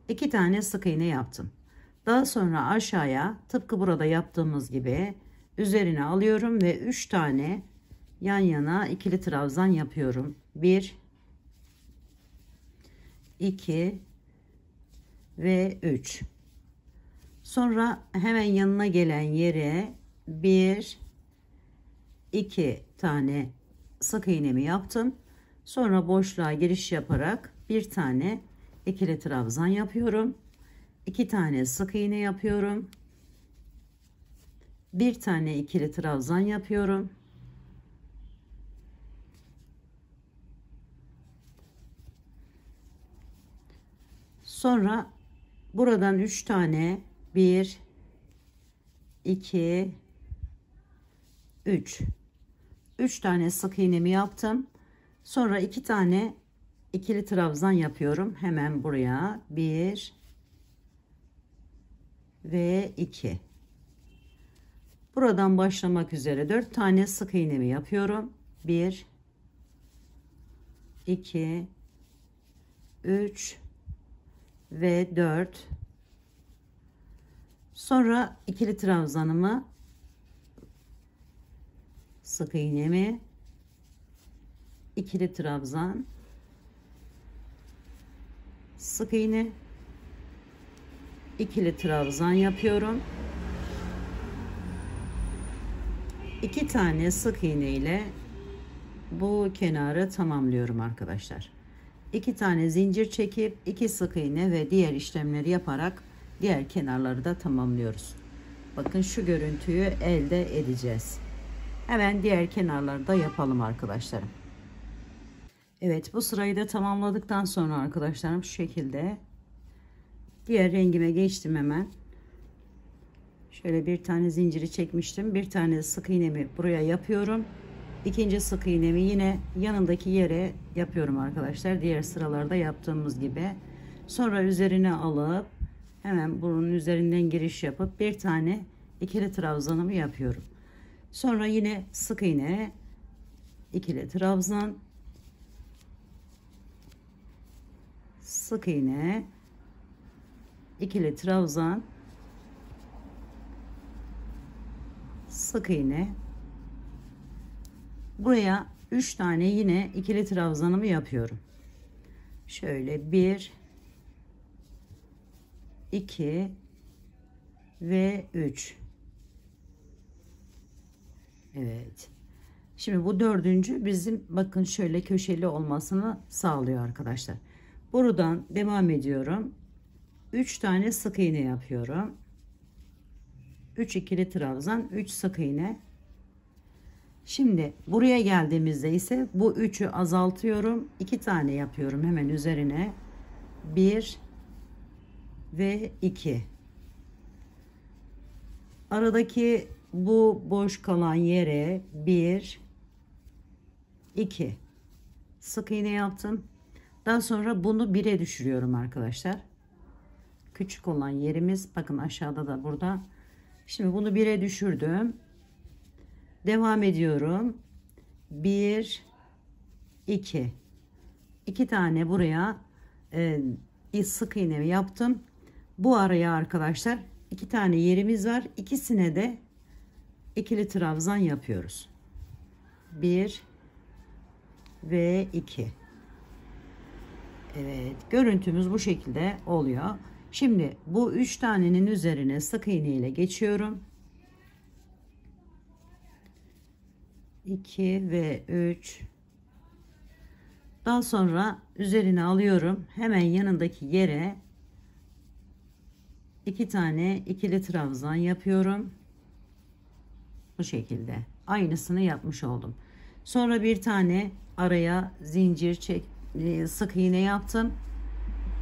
2 tane sık iğne yaptım. Daha sonra aşağıya tıpkı burada yaptığımız gibi üzerine alıyorum ve 3 tane yan yana ikili trabzan yapıyorum. 1 2 ve 3. Sonra hemen yanına gelen yere 1 2 tane sık iğnemi yaptım. Sonra boşluğa giriş yaparak bir tane ikili trabzan yapıyorum. 2 tane sık iğne yapıyorum. Bir tane ikili trabzan yapıyorum. Sonra buradan 3 tane 1 2 3 tane sık iğnemi yaptım. Sonra 2 tane ikili trabzan yapıyorum. Hemen buraya 1 ve 2. Buradan başlamak üzere 4 tane sık iğnemi yapıyorum. 1 2 3 ve 4. Sonra ikili trabzanımı, sık iğnemi, ikili trabzan, sık iğne, ikili trabzan yapıyorum. 2 tane sık iğne ile bu kenarı tamamlıyorum arkadaşlar. 2 tane zincir çekip 2 sık iğne ve diğer işlemleri yaparak diğer kenarları da tamamlıyoruz. Bakın şu görüntüyü elde edeceğiz. Hemen diğer kenarları da yapalım arkadaşlarım. Evet, bu sırayı da tamamladıktan sonra arkadaşlarım şu şekilde diğer rengime geçtim hemen. Şöyle bir tane zinciri çekmiştim. Bir tane sık iğnemi buraya yapıyorum. İkinci sık iğnemi yine yanındaki yere yapıyorum arkadaşlar. Diğer sıralarda yaptığımız gibi. Sonra üzerine alıp hemen bunun üzerinden giriş yapıp bir tane ikili trabzanımı yapıyorum. Sonra yine sık iğne, ikili trabzan, sık iğne, ikili trabzan, sık iğne. Buraya 3 tane yine ikili trabzanımı yapıyorum. Şöyle 1 2 ve 3. Evet. Şimdi bu dördüncü bizim bakın şöyle köşeli olmasını sağlıyor arkadaşlar. Buradan devam ediyorum. 3 tane sık iğne yapıyorum. 3 ikili trabzan, 3 sık iğne. Şimdi buraya geldiğimizde ise bu 3'ü azaltıyorum. 2 tane yapıyorum hemen üzerine. 1 ve 2. Aradaki bu boş kalan yere 1 2 sık iğne yaptım. Daha sonra bunu 1'e düşürüyorum arkadaşlar. Küçük olan yerimiz bakın aşağıda da burada. Şimdi bunu 1'e düşürdüm. Devam ediyorum. 1 2 2 tane buraya sık iğne yaptım. Bu araya arkadaşlar 2 tane yerimiz var. İkisine de ikili trabzan yapıyoruz. 1 ve 2. Evet, görüntümüz bu şekilde oluyor. Şimdi bu 3 tanenin üzerine sık iğne ile geçiyorum. 2 ve 3. Daha sonra üzerine alıyorum. Hemen yanındaki yere 2 tane ikili trabzan yapıyorum. Bu şekilde. Aynısını yapmış oldum. Sonra bir tane araya zincir sık iğne yaptım.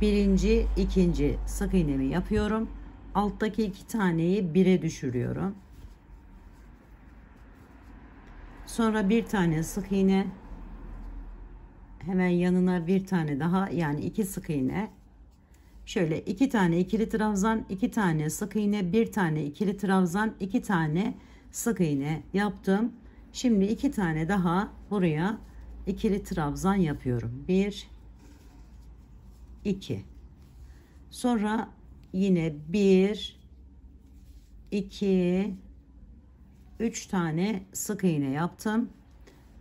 Birinci, ikinci sık iğnemi yapıyorum. Alttaki 2 taneyi 1'e düşürüyorum. Sonra bir tane sık iğne, hemen yanına bir tane daha, yani 2 sık iğne. Şöyle 2 tane ikili trabzan, 2 tane sık iğne, bir tane ikili trabzan, 2 tane sık iğne yaptım. Şimdi 2 tane daha buraya ikili trabzan yapıyorum. 1 2. Sonra yine 1 2 3 tane sık iğne yaptım.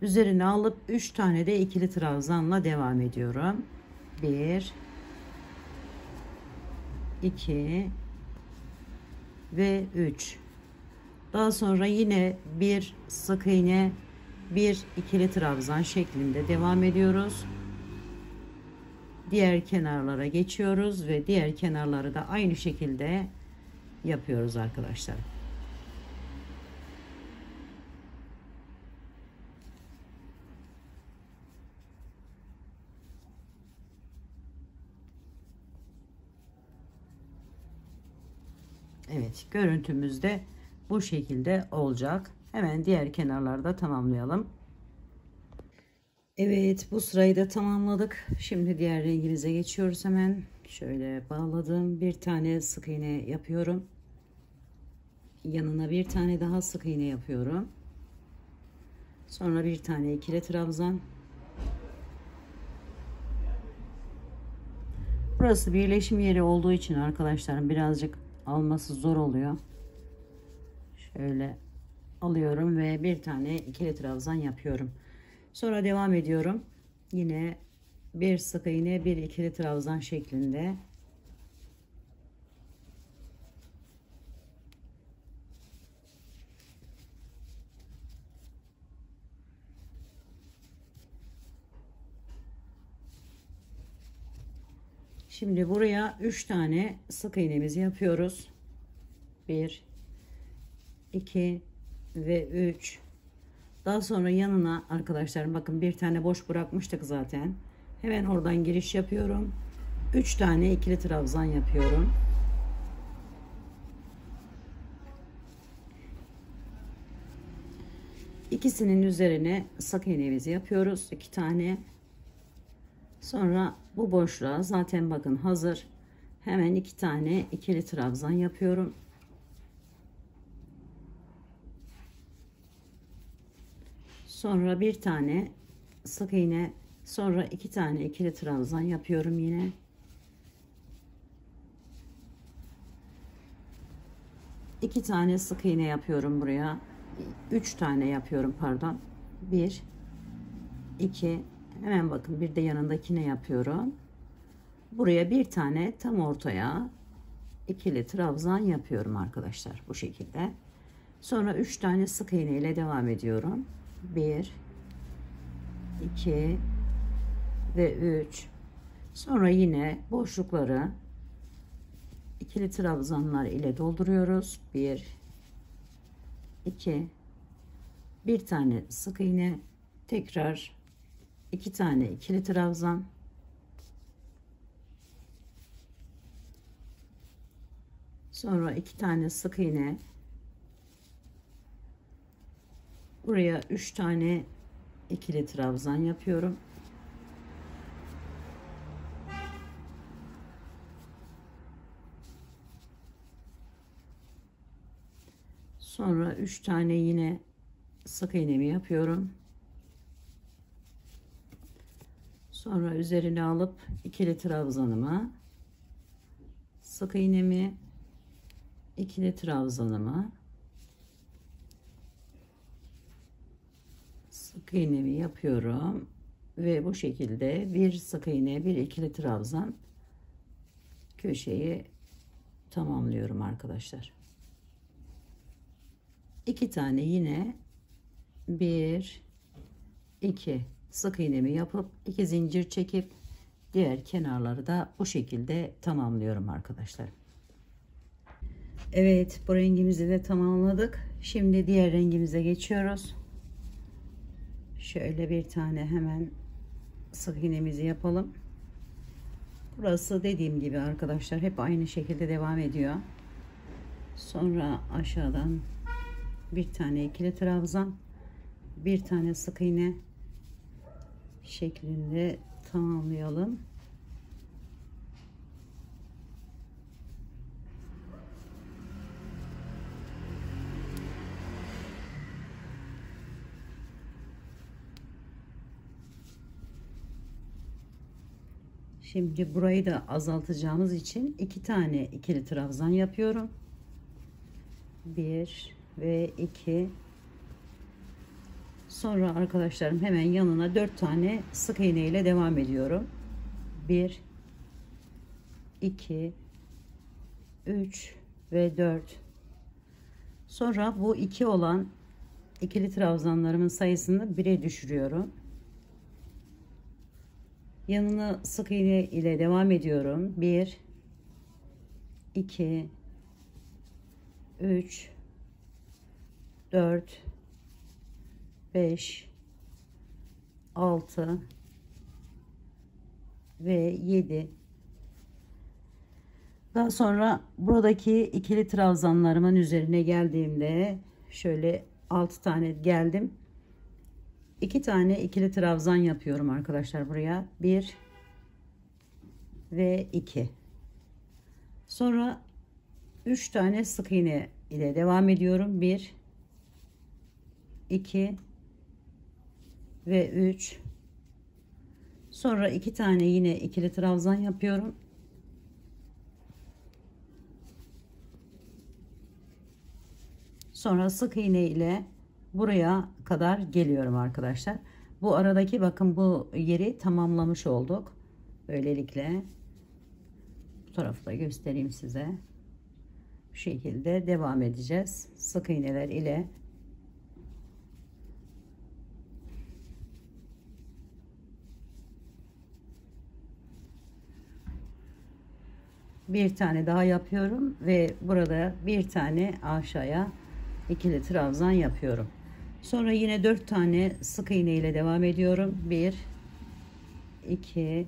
Üzerine alıp 3 tane de ikili trabzanla devam ediyorum. 1 2 ve 3. Daha sonra yine bir sık iğne, bir ikili trabzan şeklinde devam ediyoruz. Diğer kenarlara geçiyoruz ve diğer kenarları da aynı şekilde yapıyoruz arkadaşlar. Evet, görüntümüz de bu şekilde olacak. Hemen diğer kenarlarda tamamlayalım. Evet, bu sırayı da tamamladık. Şimdi diğer rengimize geçiyoruz hemen. Şöyle bağladım. Bir tane sık iğne yapıyorum. Yanına bir tane daha sık iğne yapıyorum. Sonra bir tane ikili trabzan. Burası birleşim yeri olduğu için arkadaşlarım birazcık alması zor oluyor. Şöyle alıyorum ve bir tane ikili trabzan yapıyorum. Sonra devam ediyorum. Yine bir sık iğne, bir ikili trabzan şeklinde. Şimdi buraya 3 tane sık iğnemizi yapıyoruz. 1 2 ve 3. Daha sonra yanına arkadaşlar bakın bir tane boş bırakmıştık zaten. Hemen oradan giriş yapıyorum. 3 tane ikili trabzan yapıyorum. İkisinin üzerine sık iğnemizi yapıyoruz. 2 tane. Sonra bu boşluğa zaten bakın hazır. Hemen 2 tane ikili trabzan yapıyorum. Sonra bir tane sık iğne, sonra 2 tane ikili trabzan yapıyorum yine. İki tane sık iğne yapıyorum buraya. 3 tane yapıyorum pardon. 1 2, hemen bakın bir de yanındakine yapıyorum. Buraya bir tane tam ortaya ikili trabzan yapıyorum arkadaşlar bu şekilde. Sonra 3 tane sık iğne ile devam ediyorum. 1 2 ve 3. Sonra yine boşlukları ikili trabzanlar ile dolduruyoruz. 1 2 bir tane sık iğne, tekrar 2 tane ikili trabzan, sonra 2 tane sık iğne, buraya 3 tane ikili trabzan yapıyorum. Sonra 3 tane yine sık iğnemi yapıyorum. Sonra üzerine alıp ikili trabzanımı, sık iğnemi, ikili trabzanımı, sık iğnemi yapıyorum ve bu şekilde bir sık iğne, bir ikili trabzan köşeyi tamamlıyorum arkadaşlar. 2 tane yine 1 2 sık iğnemi yapıp 2 zincir çekip diğer kenarları da bu şekilde tamamlıyorum arkadaşlar. Evet, bu rengimizi de tamamladık. Şimdi diğer rengimize geçiyoruz. Şöyle bir tane hemen sık iğnemizi yapalım. Burası dediğim gibi arkadaşlar hep aynı şekilde devam ediyor. Sonra aşağıdan bir tane ikili trabzan, bir tane sık iğne şeklinde tamamlayalım. Şimdi burayı da azaltacağımız için 2 tane ikili trabzan yapıyorum. 1 ve 2. Sonra arkadaşlarım hemen yanına 4 tane sık iğne ile devam ediyorum. 1 2 3 ve 4. Sonra bu 2 olan ikili trabzanlarımın sayısını 1'e düşürüyorum. Yanına sık iğne ile devam ediyorum. 1 2 3 4 5 6 ve 7. Daha sonra buradaki ikili trabzanlarımın üzerine geldiğimde şöyle 6 tane geldim. 2 tane ikili trabzan yapıyorum arkadaşlar buraya. 1 ve 2. Sonra 3 tane sık iğne ile devam ediyorum. 1 2 ve 3. Sonra 2 tane yine ikili trabzan yapıyorum. Sonra sık iğne ile buraya kadar geliyorum arkadaşlar. Bu aradaki bakın bu yeri tamamlamış olduk. Böylelikle bu tarafı da göstereyim size. Bu şekilde devam edeceğiz. Sık iğneler ile bir tane daha yapıyorum ve burada bir tane aşağıya ikili trabzan yapıyorum. Sonra yine 4 tane sık iğne ile devam ediyorum. 1 2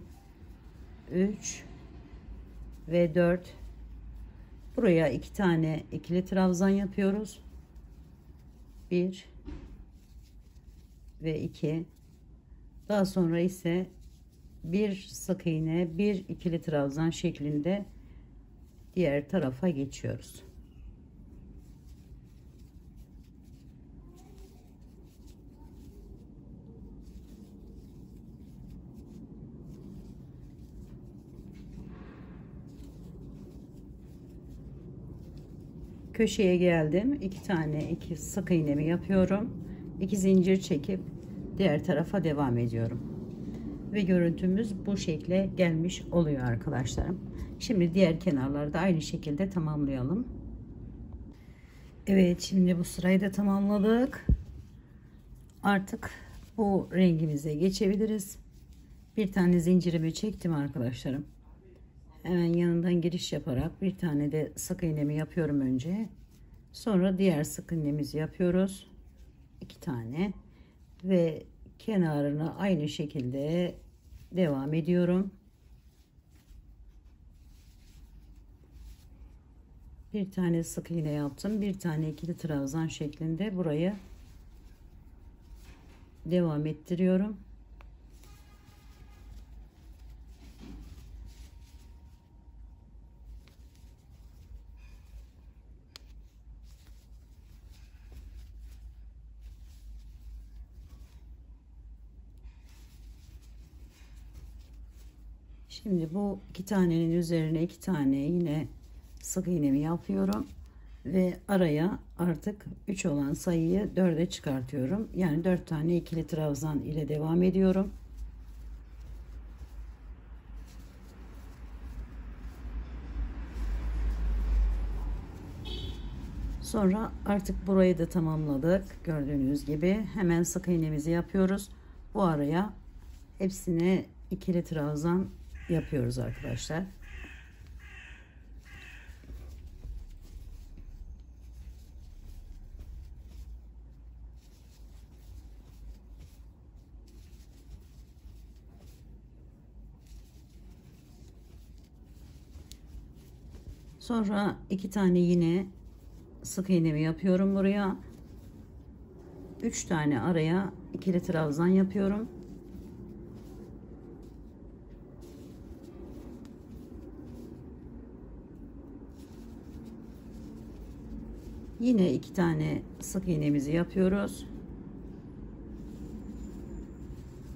3 ve 4. Buraya 2 tane ikili trabzan yapıyoruz. 1 ve 2. Daha sonra ise bir sık iğne, bir ikili trabzan şeklinde diğer tarafa geçiyoruz. Köşeye geldim. 2 tane sık iğnemi yapıyorum. 2 zincir çekip diğer tarafa devam ediyorum. Ve görüntümüz bu şekle gelmiş oluyor arkadaşlarım. Şimdi diğer kenarları da aynı şekilde tamamlayalım. Evet, şimdi bu sırayı da tamamladık. Artık bu rengimize geçebiliriz. Bir tane zincirimi çektim arkadaşlarım. Hemen yanından giriş yaparak bir tane de sık iğnemi yapıyorum önce. Sonra diğer sık iğnemizi yapıyoruz. 2 tane ve kenarına aynı şekilde devam ediyorum. Bir tane sık iğne yaptım. Bir tane ikili trabzan şeklinde burayı devam ettiriyorum. Şimdi bu 2 tanenin üzerine 2 tane yine sık iğnemi yapıyorum ve araya artık 3 olan sayıyı 4'e çıkartıyorum. Yani 4 tane ikili trabzan ile devam ediyorum. Sonra artık burayı da tamamladık. Gördüğünüz gibi hemen sık iğnemizi yapıyoruz. Bu araya hepsine ikili trabzan yapıyoruz arkadaşlar. Sonra 2 tane yine sık iğnemi yapıyorum buraya. 3 tane araya ikili trabzan yapıyorum. Yine 2 tane sık iğnemizi yapıyoruz.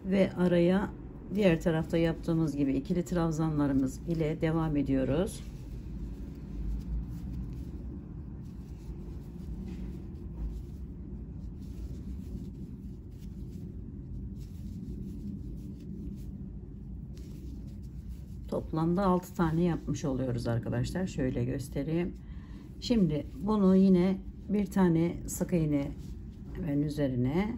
Ve araya diğer tarafta yaptığımız gibi ikili trabzanlarımız ile devam ediyoruz. Toplamda 6 tane yapmış oluyoruz arkadaşlar. Şöyle göstereyim. Şimdi bunu yine bir tane sık iğne hemen üzerine,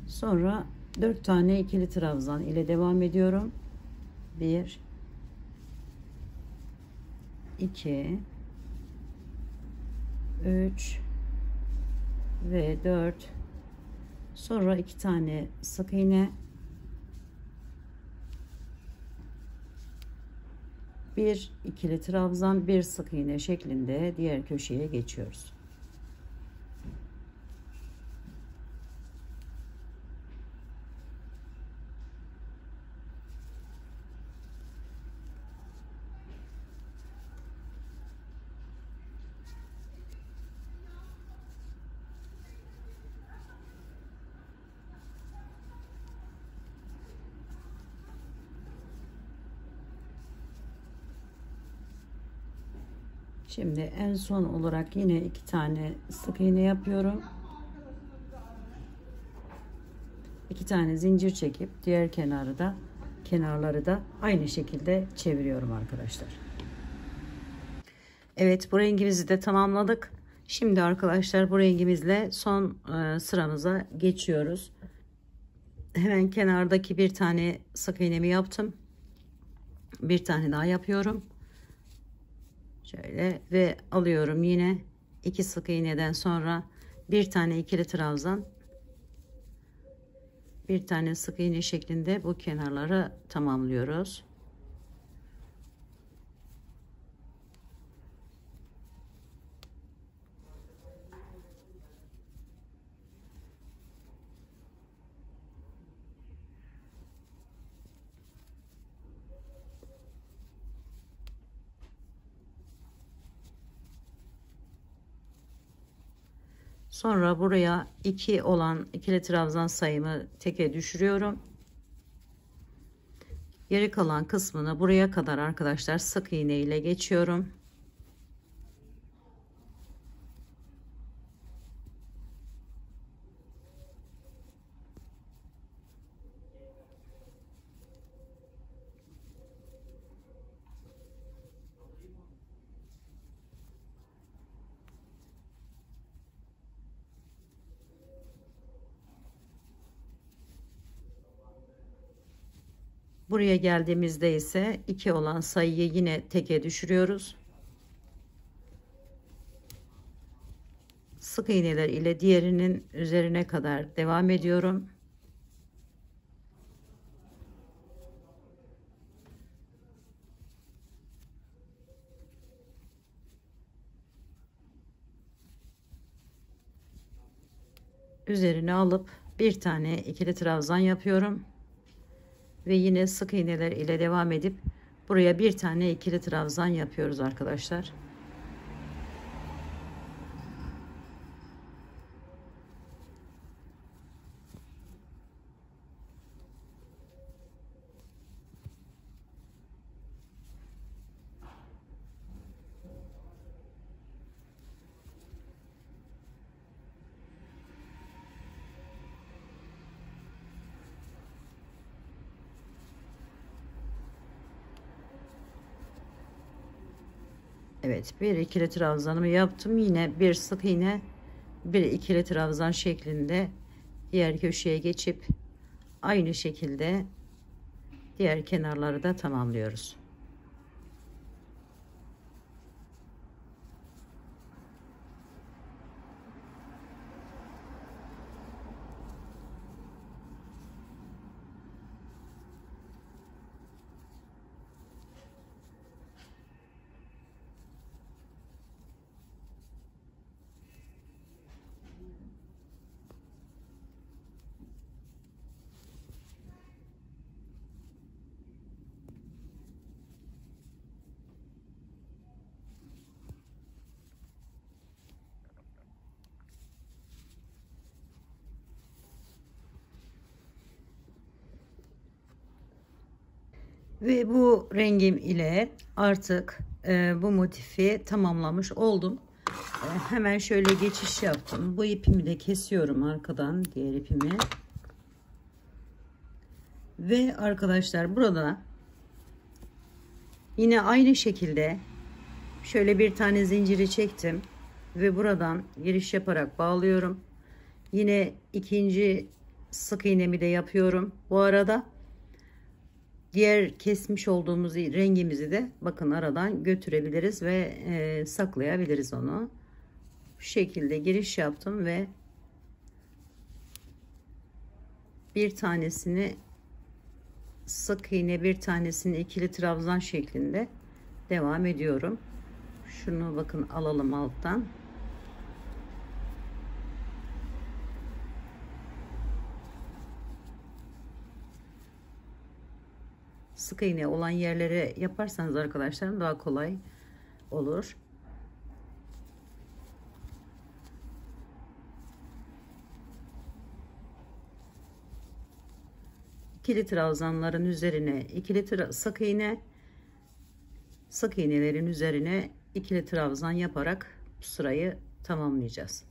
sonra 4 tane ikili trabzan ile devam ediyorum. 1 2 3 ve 4, sonra 2 tane sık iğne, bir ikili trabzan, bir sık iğne şeklinde diğer köşeye geçiyoruz. Şimdi en son olarak yine 2 tane sık iğne yapıyorum. 2 tane zincir çekip diğer kenarları da aynı şekilde çeviriyorum arkadaşlar. Evet, bu rengimizi de tamamladık. Şimdi arkadaşlar bu rengimizle son sıramıza geçiyoruz. Hemen kenardaki bir tane sık iğnemi yaptım. Bir tane daha yapıyorum. Şöyle ve alıyorum yine 2 sık iğneden sonra bir tane ikili trabzan, bir tane sık iğne şeklinde bu kenarları tamamlıyoruz. Sonra buraya 2 olan ikili trabzan sayımı teke düşürüyorum. Geri kalan kısmını buraya kadar arkadaşlar sık iğne ile geçiyorum. Buraya geldiğimizde ise 2 olan sayıyı yine teke düşürüyoruz. Sık iğneler ile diğerinin üzerine kadar devam ediyorum. Üzerine alıp bir tane ikili trabzan yapıyorum ve yine sık iğneler ile devam edip buraya bir tane ikili trabzan yapıyoruz arkadaşlar. Evet, bir ikili trabzanımı yaptım. Yine bir sık iğne, bir ikili trabzan şeklinde diğer köşeye geçip aynı şekilde diğer kenarları da tamamlıyoruz. Ve bu rengim ile artık bu motifi tamamlamış oldum. Hemen şöyle geçiş yaptım. Bu ipimi de kesiyorum arkadan, diğer ipimi. Ve arkadaşlar burada yine aynı şekilde şöyle bir tane zinciri çektim ve buradan giriş yaparak bağlıyorum. Yine ikinci sık iğnemi de yapıyorum. Bu arada diğer kesmiş olduğumuz rengimizi de bakın aradan götürebiliriz ve saklayabiliriz onu. Bu şekilde giriş yaptım ve bir tanesini sık iğne, bir tanesini ikili trabzan şeklinde devam ediyorum. Şunu bakın alalım alttan. Sık iğne olan yerlere yaparsanız arkadaşlarım daha kolay olur. İkili trabzanların üzerine ikili sık iğne, sık iğnelerin üzerine ikili trabzan yaparak bu sırayı tamamlayacağız.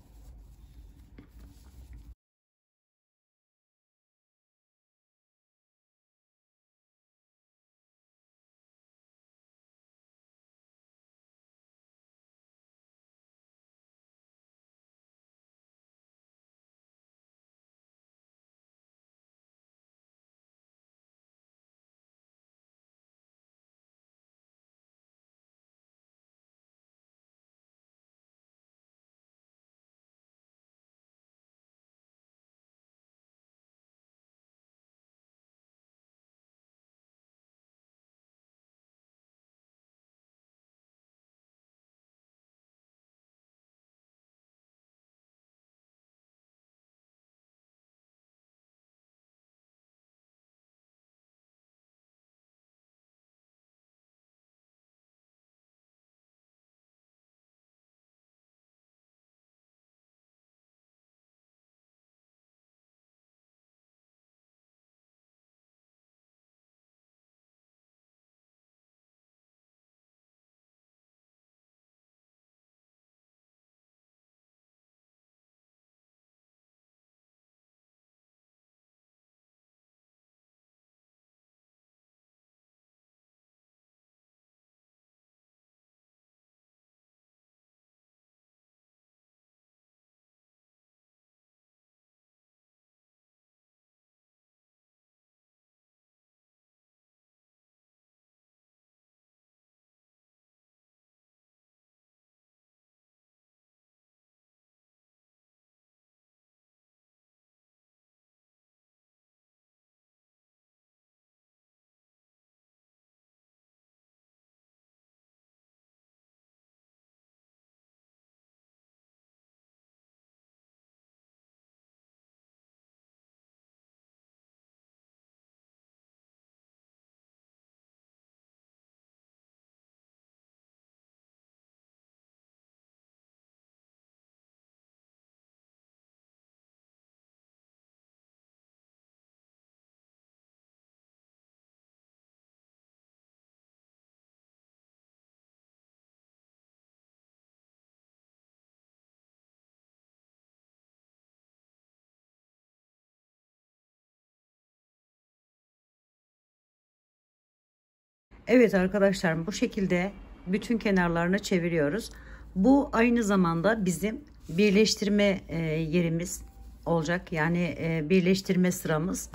Evet arkadaşlar, bu şekilde bütün kenarlarını çeviriyoruz. Bu aynı zamanda bizim birleştirme yerimiz olacak. Yani birleştirme sıramız.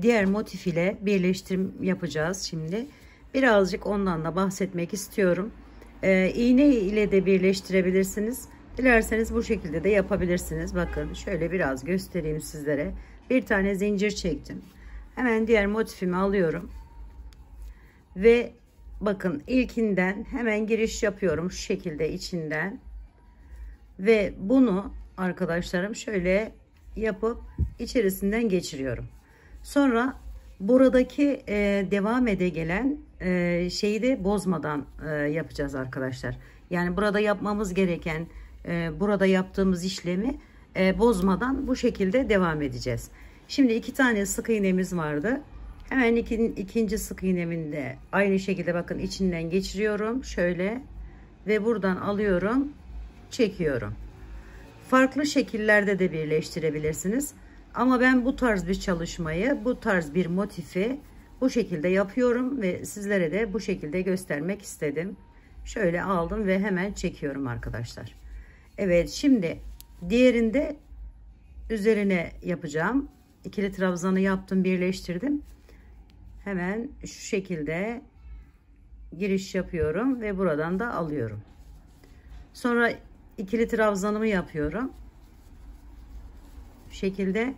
Diğer motif ile birleştirim yapacağız şimdi. Birazcık ondan da bahsetmek istiyorum. İğne ile de birleştirebilirsiniz. Dilerseniz bu şekilde de yapabilirsiniz. Bakın şöyle biraz göstereyim sizlere. Bir tane zincir çektim. Hemen diğer motifimi alıyorum. Ve bakın ilkinden hemen giriş yapıyorum şu şekilde içinden. Ve bunu arkadaşlarım şöyle yapıp içerisinden geçiriyorum. Sonra buradaki devam ede gelen şeyi de bozmadan yapacağız arkadaşlar. Yani burada yapmamız gereken burada yaptığımız işlemi bozmadan bu şekilde devam edeceğiz. Şimdi 2 tane sık iğnemiz vardı. Hemen ikinci sık iğnemin de aynı şekilde bakın içinden geçiriyorum şöyle ve buradan alıyorum, çekiyorum. Farklı şekillerde de birleştirebilirsiniz. Ama ben bu tarz bir çalışmayı, bu tarz bir motifi bu şekilde yapıyorum ve sizlere de bu şekilde göstermek istedim. Şöyle aldım ve hemen çekiyorum arkadaşlar. Evet, şimdi diğerinde üzerine yapacağım. İkili trabzanı yaptım, birleştirdim. Hemen şu şekilde giriş yapıyorum ve buradan da alıyorum. Sonra ikili trabzanımı yapıyorum. Şu şekilde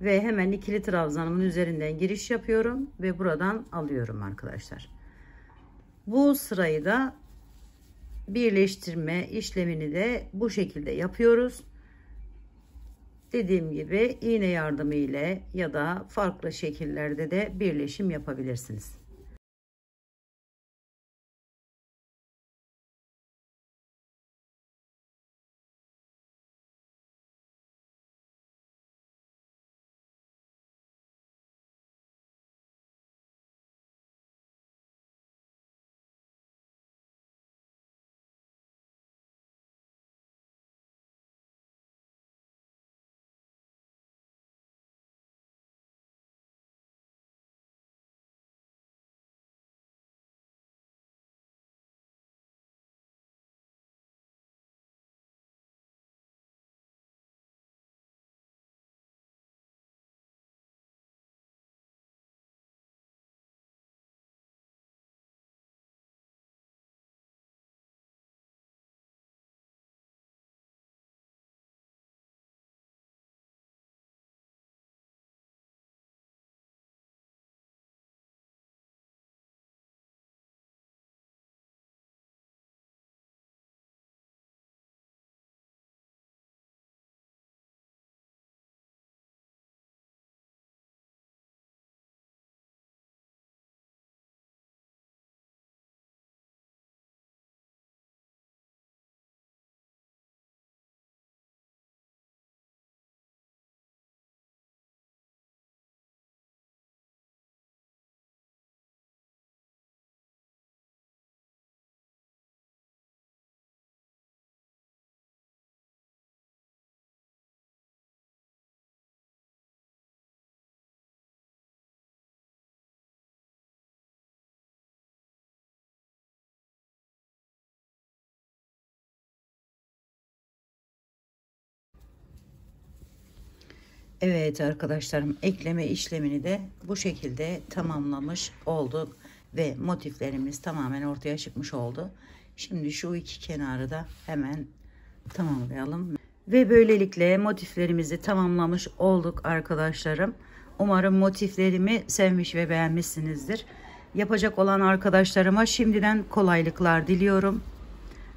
ve hemen ikili trabzanımın üzerinden giriş yapıyorum ve buradan alıyorum arkadaşlar. Bu sırayı da birleştirme işlemini de bu şekilde yapıyoruz. Dediğim gibi iğne yardımı ile ya da farklı şekillerde de birleşim yapabilirsiniz. Evet arkadaşlarım, ekleme işlemini de bu şekilde tamamlamış olduk ve motiflerimiz tamamen ortaya çıkmış oldu. Şimdi şu iki kenarı da hemen tamamlayalım ve böylelikle motiflerimizi tamamlamış olduk arkadaşlarım. Umarım motiflerimi sevmiş ve beğenmişsinizdir. Yapacak olan arkadaşlarıma şimdiden kolaylıklar diliyorum.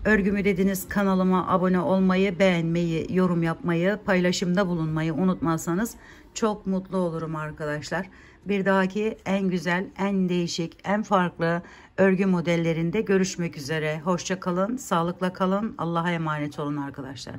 Örgümü dediniz kanalıma abone olmayı, beğenmeyi, yorum yapmayı, paylaşımda bulunmayı unutmazsanız çok mutlu olurum arkadaşlar. Bir dahaki en güzel, en değişik, en farklı örgü modellerinde görüşmek üzere. Hoşça kalın, sağlıkla kalın. Allah'a emanet olun arkadaşlar.